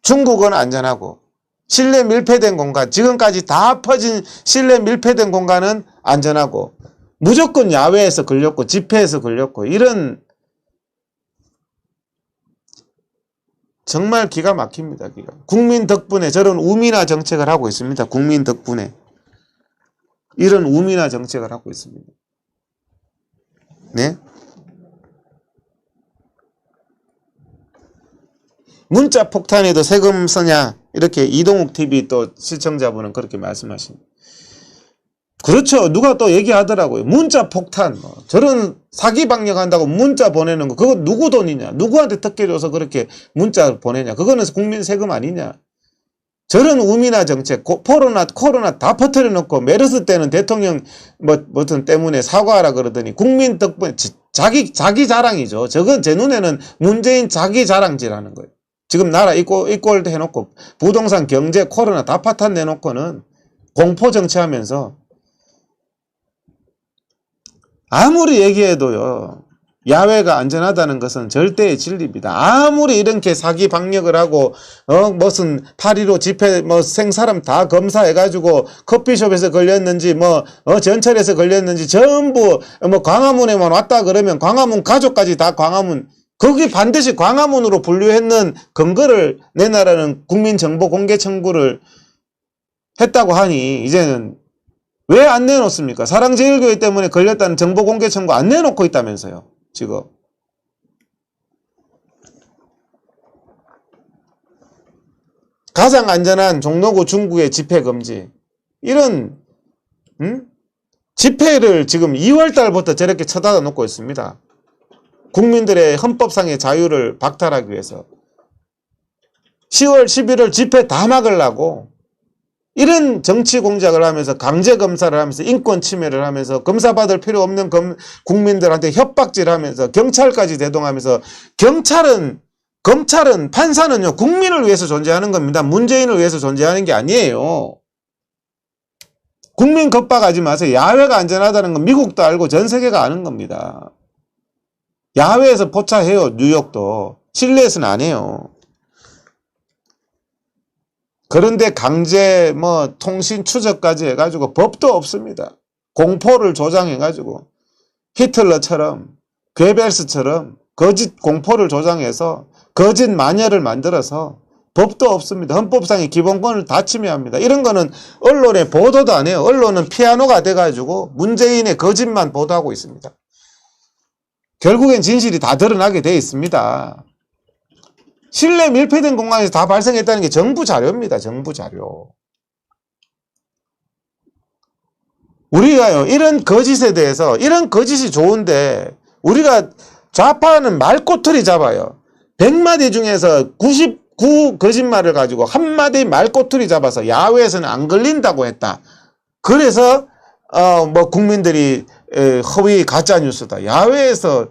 중국은 안전하고 실내 밀폐된 공간, 지금까지 다 퍼진 실내 밀폐된 공간은 안전하고 무조건 야외에서 걸렸고 집회에서 걸렸고 이런 정말 기가 막힙니다. 국민 덕분에 저런 우민화 정책을 하고 있습니다. 국민 덕분에. 이런 우민화 정책을 하고 있습니다. 네? 문자 폭탄에도 세금 쓰냐? 이렇게 이동욱 TV 또 시청자분은 그렇게 말씀하십니다. 그렇죠. 누가 또 얘기하더라고요. 문자 폭탄. 저런 사기 방역한다고 문자 보내는 거. 그거 누구 돈이냐? 누구한테 특혜 줘서 그렇게 문자 보내냐? 그거는 국민 세금 아니냐? 저런 우민화 정책, 코로나 다 퍼뜨려 놓고 메르스 때는 대통령 뭐든 때문에 사과하라 그러더니 국민 덕분에 자기 자랑이죠. 저건 제 눈에는 문재인 자기 자랑질하는 거예요. 지금 나라 이꼴 해놓고 부동산 경제 코로나 다 파탄 내놓고는 공포 정치하면서 아무리 얘기해도요. 야외가 안전하다는 것은 절대의 진리입니다. 아무리 이렇게 사기 방역을 하고 무슨 8.15 집회 생사람 다 검사해가지고 커피숍에서 걸렸는지 전철에서 걸렸는지 전부 광화문에만 왔다 그러면 광화문 가족까지 다 광화문 거기 반드시 광화문으로 분류했는 근거를 내놔라는 국민정보 공개 청구를 했다고 하니 이제는 왜 안 내놓습니까? 사랑제일교회 때문에 걸렸다는 정보 공개 청구 안 내놓고 있다면서요. 지금 가장 안전한 종로구 중구의 집회 금지 이런 집회를 지금 2월 달부터 저렇게 쳐다 놓고 있습니다. 국민들의 헌법상의 자유를 박탈하기 위해서 10월 11월 집회 다 막으려고 이런 정치 공작을 하면서 강제 검사를 하면서 인권 침해를 하면서 검사 받을 필요 없는 국민들한테 협박질하면서 경찰까지 대동하면서 검찰은 판사는요 국민을 위해서 존재하는 겁니다. 문재인을 위해서 존재하는 게 아니에요. 국민 겁박하지 마세요. 야외가 안전하다는 건 미국도 알고 전 세계가 아는 겁니다. 야외에서 포차해요. 뉴욕도 실내에서는 안 해요. 그런데 강제 통신 추적까지 해가지고 법도 없습니다. 공포를 조장해가지고 히틀러처럼 괴벨스처럼 거짓 공포를 조장해서 거짓 마녀를 만들어서 법도 없습니다. 헌법상의 기본권을 다 침해합니다. 이런 거는 언론에 보도도 안 해요. 언론은 피아노가 돼가지고 문재인의 거짓만 보도하고 있습니다. 결국엔 진실이 다 드러나게 돼 있습니다. 실내 밀폐된 공간에서 다 발생했다는 게 정부 자료입니다. 정부 자료. 우리가요 이런 거짓에 대해서 이런 거짓이 좋은데 우리가 좌파는 말꼬투리 잡아요. 100마디 중에서 99 거짓말을 가지고 한마디 말꼬투리 잡아서 야외에서는 안 걸린다고 했다. 그래서 국민들이 허위 가짜뉴스다. 야외에서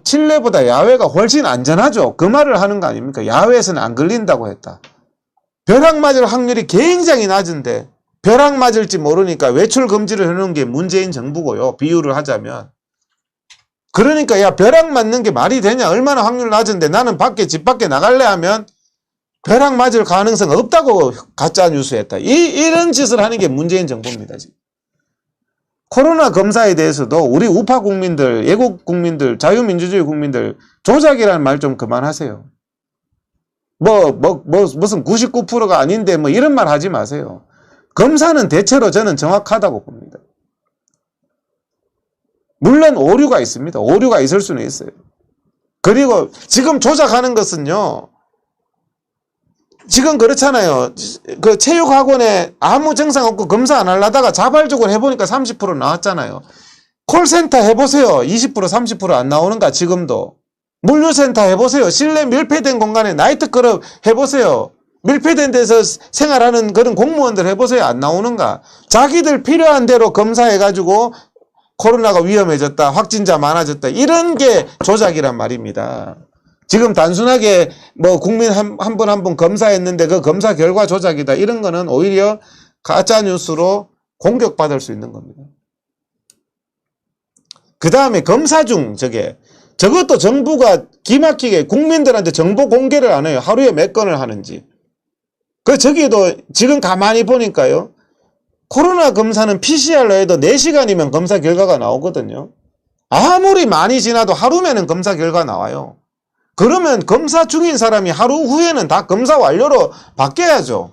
실내보다 야외가 훨씬 안전하죠. 그 말을 하는 거 아닙니까? 야외에서는 안 걸린다고 했다. 벼락 맞을 확률이 굉장히 낮은데 벼락 맞을지 모르니까 외출 금지를 해놓은 게 문재인 정부고요. 비유를 하자면. 그러니까 야 벼락 맞는 게 말이 되냐? 얼마나 확률 낮은데 나는 집 밖에 나갈래 하면 벼락 맞을 가능성 없다고 가짜뉴스 했다. 이런 짓을 하는 게 문재인 정부입니다. 지금. 코로나 검사에 대해서도 우리 우파 국민들, 애국 국민들, 자유민주주의 국민들 조작이라는 말 좀 그만하세요. 무슨 99%가 아닌데 이런 말 하지 마세요. 검사는 대체로 저는 정확하다고 봅니다. 물론 오류가 있습니다. 오류가 있을 수는 있어요. 그리고 지금 조작하는 것은요. 지금 그렇잖아요. 그 체육학원에 아무 증상 없고 검사 안 하려다가 자발적으로 해보니까 30% 나왔잖아요. 콜센터 해보세요. 20% 30% 안 나오는가 지금도. 물류센터 해보세요. 실내 밀폐된 공간에 나이트클럽 해보세요. 밀폐된 데서 생활하는 그런 공무원들 해보세요. 안 나오는가. 자기들 필요한 대로 검사해가지고 코로나가 위험해졌다. 확진자 많아졌다. 이런 게 조작이란 말입니다. 지금 단순하게 국민 한 분 한 분 검사했는데 그 검사 결과 조작이다. 이런 거는 오히려 가짜뉴스로 공격받을 수 있는 겁니다. 그 다음에 검사 중 저것도 정부가 기막히게 국민들한테 정보 공개를 안 해요. 하루에 몇 건을 하는지. 저기도 지금 가만히 보니까요. 코로나 검사는 PCR로 해도 4시간이면 검사 결과가 나오거든요. 아무리 많이 지나도 하루면은 검사 결과 나와요. 그러면 검사 중인 사람이 하루 후에는 다 검사 완료로 바뀌어야죠.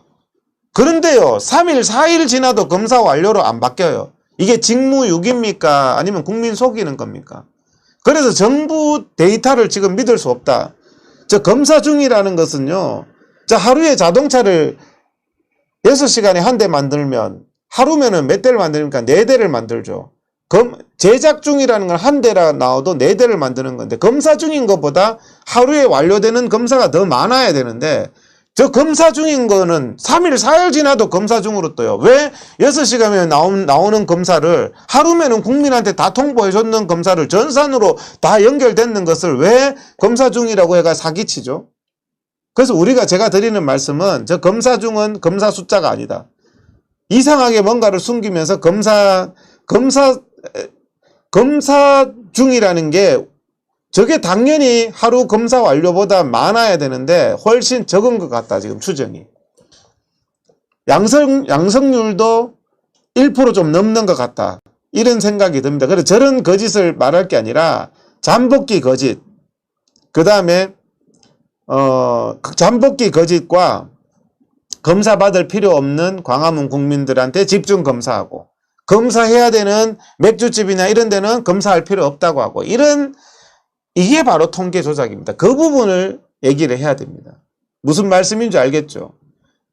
그런데요, 3일, 4일 지나도 검사 완료로 안 바뀌어요. 이게 직무유기입니까? 아니면 국민 속이는 겁니까? 그래서 정부 데이터를 지금 믿을 수 없다. 저 검사 중이라는 것은요, 저 하루에 자동차를 6시간에 한 대 만들면 하루면은 몇 대를 만듭니까? 4대를 만들죠. 제작 중이라는 건 한 대라 나와도 4대를 만드는 건데, 검사 중인 것보다 하루에 완료되는 검사가 더 많아야 되는데, 저 검사 중인 거는 3일, 4일 지나도 검사 중으로 떠요. 왜 6시간이면 나오는 검사를 하루면은 국민한테 다 통보해줬는 검사를 전산으로 다 연결되는 것을 왜 검사 중이라고 해가 사기치죠? 그래서 제가 드리는 말씀은 저 검사 중은 검사 숫자가 아니다. 이상하게 뭔가를 숨기면서 검사 중이라는 게 저게 당연히 하루 검사 완료보다 많아야 되는데 훨씬 적은 것 같다, 지금 추정이. 양성률도 1% 좀 넘는 것 같다. 이런 생각이 듭니다. 그래서 저런 거짓을 말할 게 아니라 잠복기 거짓, 그 다음에 잠복기 거짓과 검사 받을 필요 없는 광화문 국민들한테 집중 검사하고, 검사해야 되는 맥주집이나 이런 데는 검사할 필요 없다고 하고, 이게 바로 통계 조작입니다. 그 부분을 얘기를 해야 됩니다. 무슨 말씀인지 알겠죠?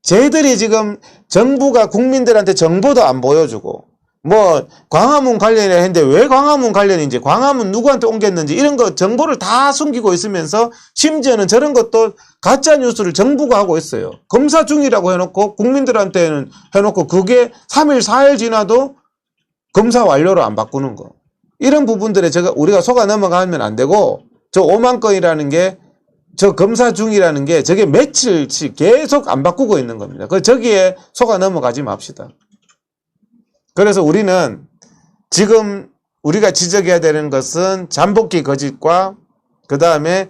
쟤들이 지금 정부가 국민들한테 정보도 안 보여주고, 뭐 광화문 관련이라 했는데 왜 광화문 관련인지, 광화문 누구한테 옮겼는지 이런 거 정보를 다 숨기고 있으면서, 심지어는 저런 것도 가짜 뉴스를 정부가 하고 있어요. 검사 중이라고 해놓고 국민들한테는 해놓고 그게 3일 4일 지나도 검사 완료로 안 바꾸는 거. 이런 부분들에 우리가 속아 넘어가면 안 되고, 저 5만 건이라는 게, 저 검사 중이라는 게 저게 며칠씩 계속 안 바꾸고 있는 겁니다. 저기에 속아 넘어가지 맙시다. 그래서 우리는 지금 우리가 지적해야 되는 것은 잠복기 거짓과 그 다음에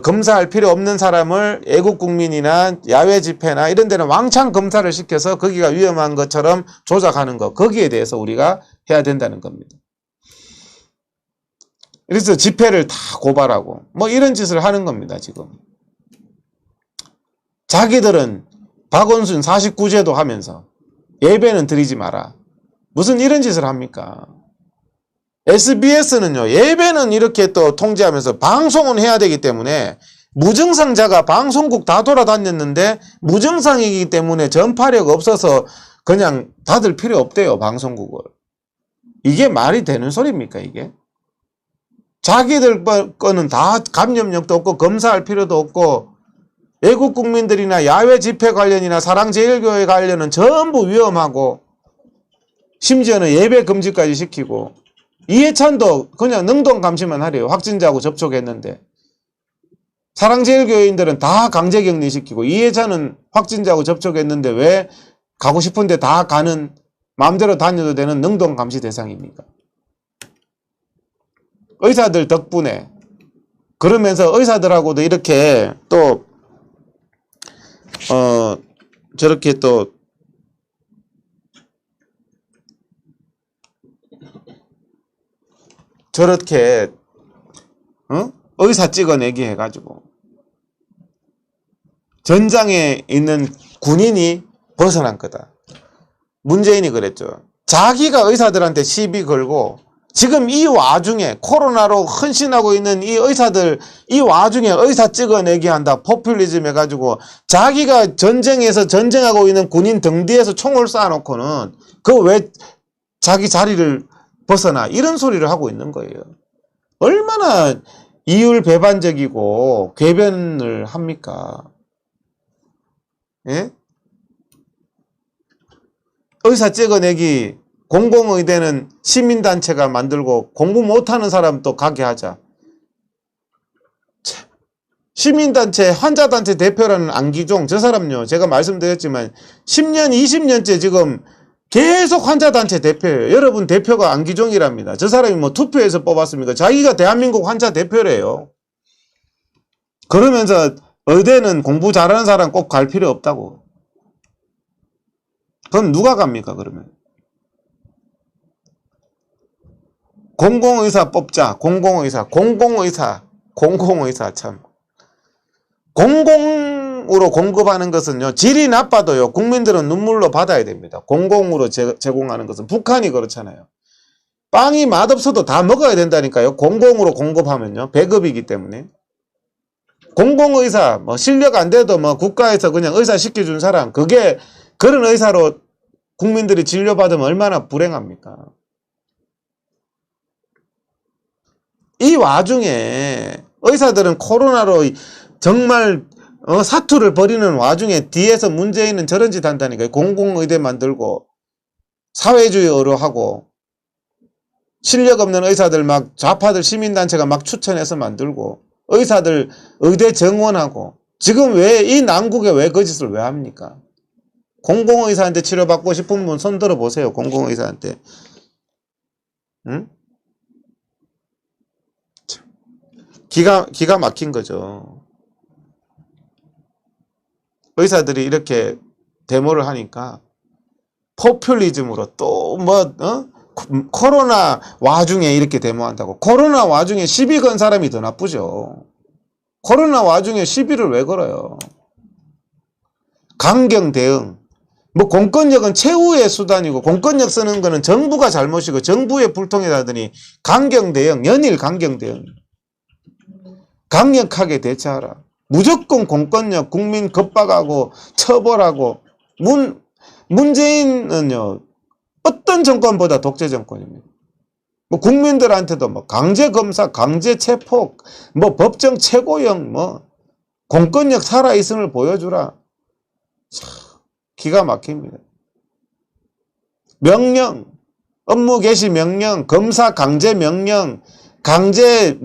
검사할 필요 없는 사람을 애국국민이나 야외 집회나 이런 데는 왕창 검사를 시켜서 거기가 위험한 것처럼 조작하는 거, 거기에 대해서 우리가 해야 된다는 겁니다. 그래서 집회를 다 고발하고 뭐 이런 짓을 하는 겁니다, 지금. 자기들은 박원순 49제도 하면서 예배는 드리지 마라. 무슨 이런 짓을 합니까? SBS는요, 예배는 이렇게 또 통제하면서 방송은 해야 되기 때문에, 무증상자가 방송국 다 돌아다녔는데 무증상이기 때문에 전파력 없어서 그냥 닫을 필요 없대요, 방송국을. 이게 말이 되는 소리입니까, 이게? 자기들 거는 다 감염력도 없고 검사할 필요도 없고, 애국 국민들이나 야외 집회 관련이나 사랑제일교회 관련은 전부 위험하고, 심지어는 예배 금지까지 시키고, 이해찬도 그냥 능동 감시만 하래요. 확진자하고 접촉했는데. 사랑제일교회인들은 다 강제격리 시키고, 이해찬은 확진자하고 접촉했는데 왜 가고 싶은데 다 가는, 마음대로 다녀도 되는 능동 감시 대상입니까? 의사들 덕분에. 그러면서 의사들하고도 이렇게 또 저렇게 또 저렇게 의사 찍어내기 해가지고 전장에 있는 군인이 벗어난 거다. 문재인이 그랬죠. 자기가 의사들한테 시비 걸고, 지금 이 와중에 코로나로 헌신하고 있는 이 의사들, 이 와중에 의사 찍어내기 한다, 포퓰리즘 해가지고 자기가 전쟁에서 전쟁하고 있는 군인 등 뒤에서 총을 쏴놓고는 그 왜 자기 자리를 벗어나, 이런 소리를 하고 있는 거예요. 얼마나 이율배반적이고 궤변을 합니까? 예? 의사 찍어내기, 공공의대는 시민단체가 만들고 공부 못하는 사람 또 가게 하자. 시민단체, 환자단체 대표라는 안기종, 저 사람요, 제가 말씀드렸지만 10년, 20년째 지금 계속 환자단체 대표예요. 여러분, 대표가 안기종이랍니다. 저 사람이 뭐 투표해서 뽑았습니까? 자기가 대한민국 환자 대표래요. 그러면서 의대는 공부 잘하는 사람 꼭 갈 필요 없다고. 그럼 누가 갑니까, 그러면? 공공의사 뽑자. 공공의사 참. 공공으로 공급하는 것은요, 질이 나빠도요, 국민들은 눈물로 받아야 됩니다. 공공으로 제공하는 것은. 북한이 그렇잖아요. 빵이 맛없어도 다 먹어야 된다니까요. 공공으로 공급하면요. 배급이기 때문에. 공공의사, 뭐 실력 안 돼도 뭐 국가에서 그냥 의사 시켜준 사람, 그게 그런 의사로 국민들이 진료받으면 얼마나 불행합니까? 이 와중에 의사들은 코로나로 정말 사투를 벌이는 와중에 뒤에서 문재인은 저런 짓 한다니까요. 공공의대 만들고 사회주의 의료하고 실력 없는 의사들 막 좌파들 시민단체가 막 추천해서 만들고 의사들 의대 정원하고 지금 왜 이 난국에 왜 거짓을 왜 합니까? 공공의사한테 치료받고 싶은 분 손 들어보세요. 공공의사한테. 응? 기가 막힌 거죠. 의사들이 이렇게 데모를 하니까 포퓰리즘으로 또 코로나 와중에 이렇게 데모한다고. 코로나 와중에 시비 건 사람이 더 나쁘죠. 코로나 와중에 시비를 왜 걸어요? 강경 대응. 뭐 공권력은 최후의 수단이고 공권력 쓰는 거는 정부가 잘못이고 정부의 불통이라더니 강경 대응, 연일 강경 대응. 강력하게 대처하라. 무조건 공권력, 국민 겁박하고 처벌하고. 문재인은요, 어떤 정권보다 독재 정권입니다. 뭐 국민들한테도 뭐 강제 검사, 강제 체포, 뭐 법정 최고형, 뭐 공권력 살아있음을 보여주라. 참 기가 막힙니다. 명령, 업무 개시 명령, 검사 강제 명령, 강제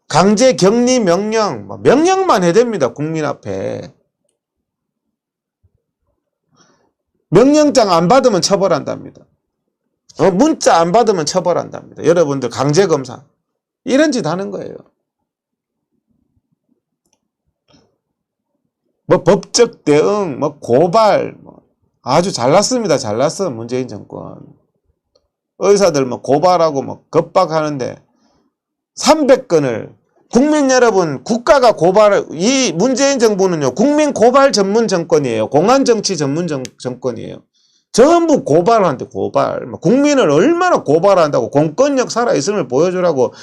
강제 격리 명령, 명령만 해댑니다. 국민 앞에. 명령장 안 받으면 처벌한답니다. 문자 안 받으면 처벌한답니다. 여러분들 강제검사. 이런 짓 하는 거예요. 뭐 법적 대응, 뭐 고발, 아주 잘났습니다. 잘났어. 문재인 정권. 의사들 뭐 고발하고 뭐 겁박하는데 300건을 국민 여러분, 국가가 이 문재인 정부는요, 국민 고발 전문 정권이에요. 공안 정치 전문 정권이에요. 전부 고발한대, 고발. 국민을 얼마나 고발한다고, 공권력 살아있음을 보여주라고.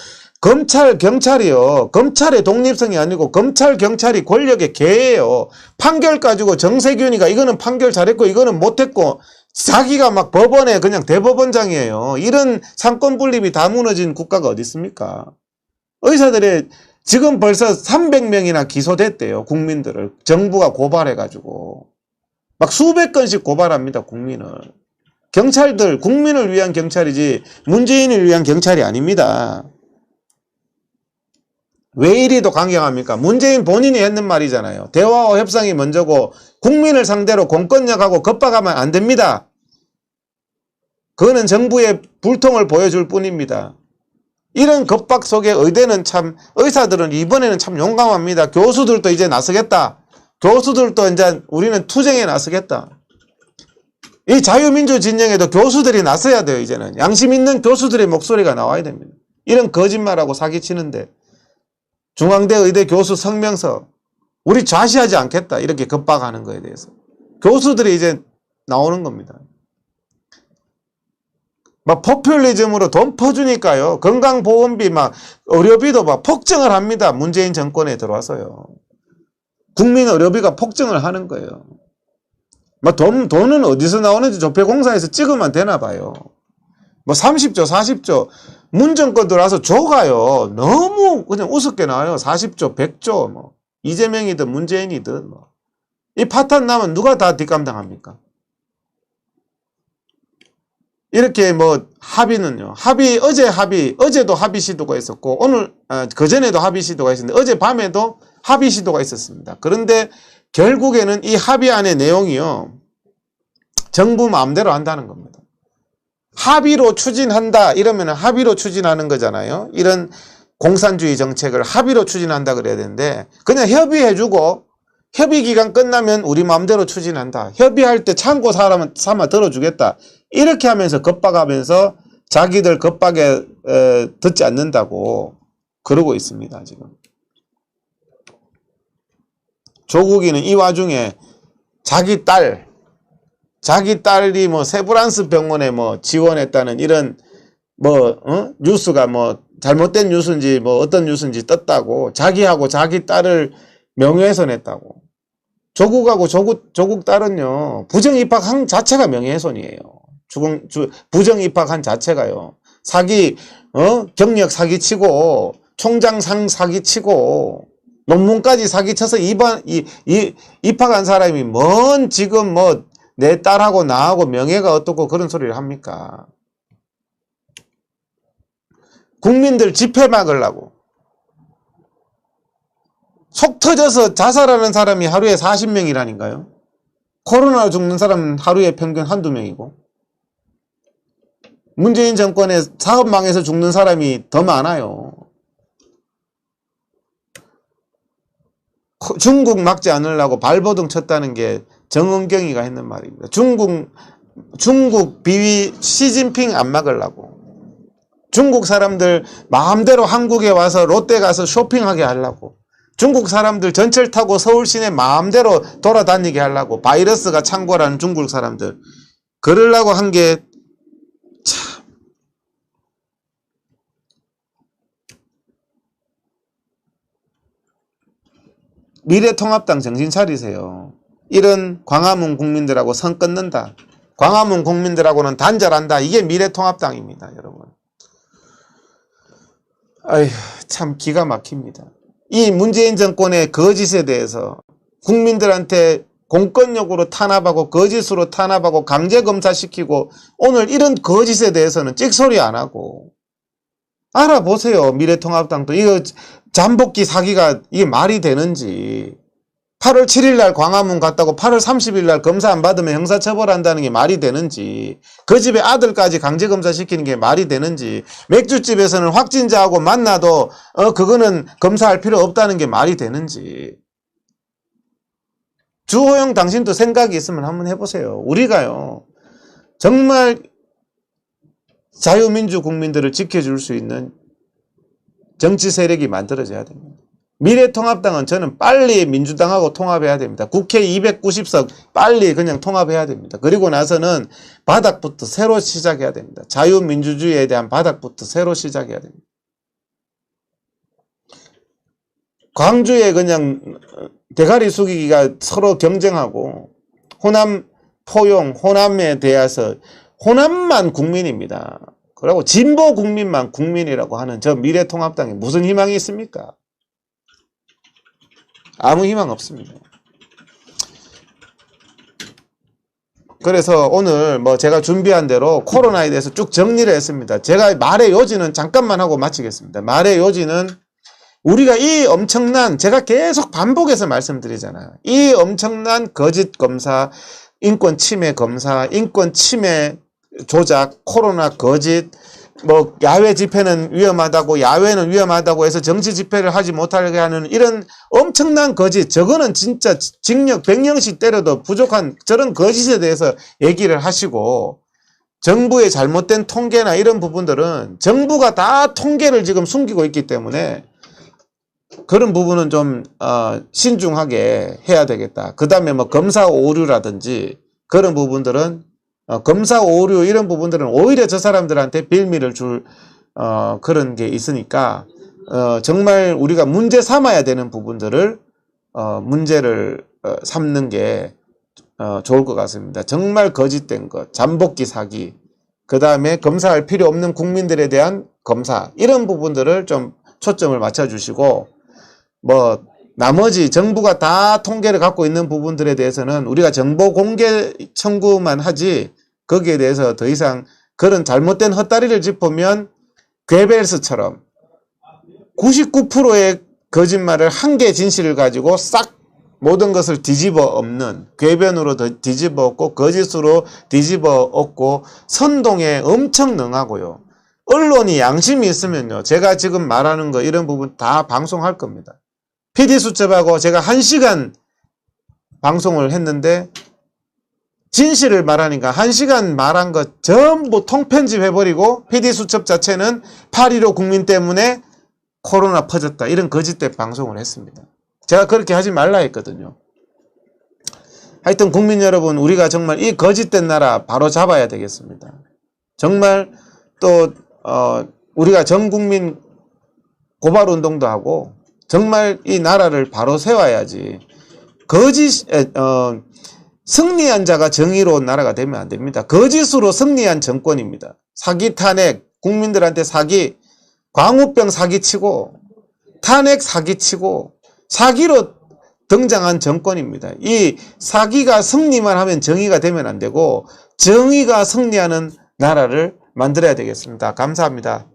검찰, 경찰이요. 검찰의 독립성이 아니고, 검찰, 경찰이 권력의 개예요. 판결 가지고 정세균이가 이거는 판결 잘했고, 이거는 못했고, 자기가 막 법원에 그냥 대법원장이에요. 이런 상권 분립이 다 무너진 국가가 어디 있습니까? 의사들이 지금 벌써 300명이나 기소됐대요. 국민들을. 정부가 고발해가지고. 막 수백 건씩 고발합니다. 국민을. 경찰들, 국민을 위한 경찰이지 문재인을 위한 경찰이 아닙니다. 왜 이리도 강경합니까? 문재인 본인이 했는 말이잖아요. 대화와 협상이 먼저고 국민을 상대로 공권력하고 겁박하면 안 됩니다. 그거는 정부의 불통을 보여줄 뿐입니다. 이런 겁박 속에 의대는 참, 의사들은 이번에는 참 용감합니다. 교수들도 이제 나서겠다. 교수들도 이제 우리는 투쟁에 나서겠다. 이 자유민주 진영에도 교수들이 나서야 돼요. 이제는 양심 있는 교수들의 목소리가 나와야 됩니다. 이런 거짓말하고 사기치는데 중앙대 의대 교수 성명서 우리 좌시하지 않겠다. 이렇게 겁박하는 거에 대해서 교수들이 이제 나오는 겁니다. 막 포퓰리즘으로 돈 퍼주니까요. 건강보험비 막 의료비도 막 폭증을 합니다. 문재인 정권에 들어와서요. 국민 의료비가 폭증을 하는 거예요. 막 돈은 어디서 나오는지 조폐공사에서 찍으면 되나 봐요. 뭐 30조, 40조 문정권 들어와서 줘가요. 너무 그냥 우습게 나와요. 40조, 100조 뭐 이재명이든 문재인이든 뭐. 이 파탄 나면 누가 다 뒷감당합니까? 이렇게 뭐 합의는요. 어제도 합의 시도가 있었고 오늘 그전에도 합의 시도가 있었는데 어젯밤에도 합의 시도가 있었습니다. 그런데 결국에는 이 합의안의 내용이요. 정부 마음대로 한다는 겁니다. 합의로 추진한다 이러면 합의로 추진하는 거잖아요. 이런 공산주의 정책을 합의로 추진한다 그래야 되는데 그냥 협의해주고 협의 기간 끝나면 우리 마음대로 추진한다. 협의할 때 참고 삼아 들어주겠다. 이렇게 하면서 겁박하면서 자기들 겁박에 듣지 않는다고 그러고 있습니다. 지금. 조국이는 이 와중에 자기 딸이 뭐 세브란스 병원에 뭐 지원했다는 이런 뉴스가 뭐 잘못된 뉴스인지 뭐 어떤 뉴스인지 떴다고, 자기하고 자기 딸을 명예훼손했다고. 조국하고 조국 딸은요, 부정입학한 자체가 명예훼손이에요. 부정입학한 자체가요. 사기, 경력 사기치고, 총장상 사기치고, 논문까지 사기쳐서 입학한 사람이 뭔 지금 뭐 내 딸하고 나하고 명예가 어떻고 그런 소리를 합니까? 국민들 집회 막으려고. 속 터져서 자살하는 사람이 하루에 40명이라니까요. 코로나로 죽는 사람은 하루에 평균 한두 명이고. 문재인 정권의 사업 망해서 죽는 사람이 더 많아요. 중국 막지 않으려고 발버둥 쳤다는 게 정은경이가 했는 말입니다. 중국 비위 시진핑 안 막으려고. 중국 사람들 마음대로 한국에 와서 롯데 가서 쇼핑하게 하려고. 중국 사람들 전철 타고 서울 시내 마음대로 돌아다니게 하려고. 바이러스가 창궐하는 중국 사람들. 그러려고 한 게 참. 미래통합당 정신 차리세요. 이런 광화문 국민들하고 선 끊는다. 광화문 국민들하고는 단절한다. 이게 미래통합당입니다, 여러분. 아휴, 참 기가 막힙니다. 이 문재인 정권의 거짓에 대해서 국민들한테 공권력으로 탄압하고 거짓으로 탄압하고 강제검사시키고 오늘 이런 거짓에 대해서는 찍소리 안 하고 알아보세요. 미래통합당도 이거 잠복기 사기가 이게 말이 되는지. 8월 7일 날 광화문 갔다고 8월 30일 날 검사 안 받으면 형사처벌한다는 게 말이 되는지, 그 집에 아들까지 강제검사 시키는 게 말이 되는지, 맥주집에서는 확진자하고 만나도 그거는 검사할 필요 없다는 게 말이 되는지. 주호영 당신도 생각이 있으면 한번 해보세요. 우리가요 정말 자유민주 국민들을 지켜줄 수 있는 정치 세력이 만들어져야 됩니다. 미래통합당은 저는 빨리 민주당하고 통합해야 됩니다. 국회 290석 빨리 그냥 통합해야 됩니다. 그리고 나서는 바닥부터 새로 시작해야 됩니다. 자유민주주의에 대한 바닥부터 새로 시작해야 됩니다. 광주에 그냥 대가리 숙이기가 서로 경쟁하고 호남 포용, 호남에 대해서 호남만 국민입니다. 그리고 진보 국민만 국민이라고 하는 저 미래통합당에 무슨 희망이 있습니까? 아무 희망 없습니다. 그래서 오늘 뭐 제가 준비한 대로 코로나에 대해서 쭉 정리를 했습니다. 제가 말의 요지는 잠깐만 하고 마치겠습니다. 말의 요지는 우리가 이 엄청난, 제가 계속 반복해서 말씀드리잖아요. 이 엄청난 거짓 검사, 인권 침해 검사, 인권 침해 조작, 코로나 거짓, 뭐 야외 집회는 위험하다고, 야외는 위험하다고 해서 정치 집회를 하지 못하게 하는 이런 엄청난 거짓, 저거는 진짜 징역 100년씩 때려도 부족한 저런 거짓에 대해서 얘기를 하시고, 정부의 잘못된 통계나 이런 부분들은 정부가 다 통계를 지금 숨기고 있기 때문에 그런 부분은 좀 신중하게 해야 되겠다. 그 다음에 뭐 검사 오류라든지 그런 부분들은 검사 오류 이런 부분들은 오히려 저 사람들한테 빌미를 줄 그런 게 있으니까 정말 우리가 문제 삼아야 되는 부분들을 문제를 삼는 게 좋을 것 같습니다. 정말 거짓된 것, 잠복기 사기, 그 다음에 검사할 필요 없는 국민들에 대한 검사, 이런 부분들을 좀 초점을 맞춰주시고, 뭐 나머지 정부가 다 통계를 갖고 있는 부분들에 대해서는 우리가 정보 공개 청구만 하지 거기에 대해서 더 이상 그런 잘못된 헛다리를 짚으면 괴벨스처럼 99%의 거짓말을 한 개 진실을 가지고 싹 모든 것을 뒤집어 엎는, 궤변으로 뒤집어 엎고 거짓으로 뒤집어 엎고 선동에 엄청 능하고요. 언론이 양심이 있으면요, 제가 지금 말하는 거 이런 부분 다 방송할 겁니다. PD수첩하고 제가 1시간 방송을 했는데 진실을 말하니까 1시간 말한 거 전부 통편집해버리고 PD수첩 자체는 8.15 국민 때문에 코로나 퍼졌다, 이런 거짓된 방송을 했습니다. 제가 그렇게 하지 말라 했거든요. 하여튼 국민 여러분, 우리가 정말 이 거짓된 나라 바로 잡아야 되겠습니다. 정말 또 우리가 전 국민 고발 운동도 하고 정말 이 나라를 바로 세워야지. 승리한 자가 정의로운 나라가 되면 안 됩니다. 거짓으로 승리한 정권입니다. 사기 탄핵, 국민들한테 사기, 광우병 사기치고 탄핵 사기치고 사기로 등장한 정권입니다. 이 사기가 승리만 하면 정의가 되면 안 되고 정의가 승리하는 나라를 만들어야 되겠습니다. 감사합니다.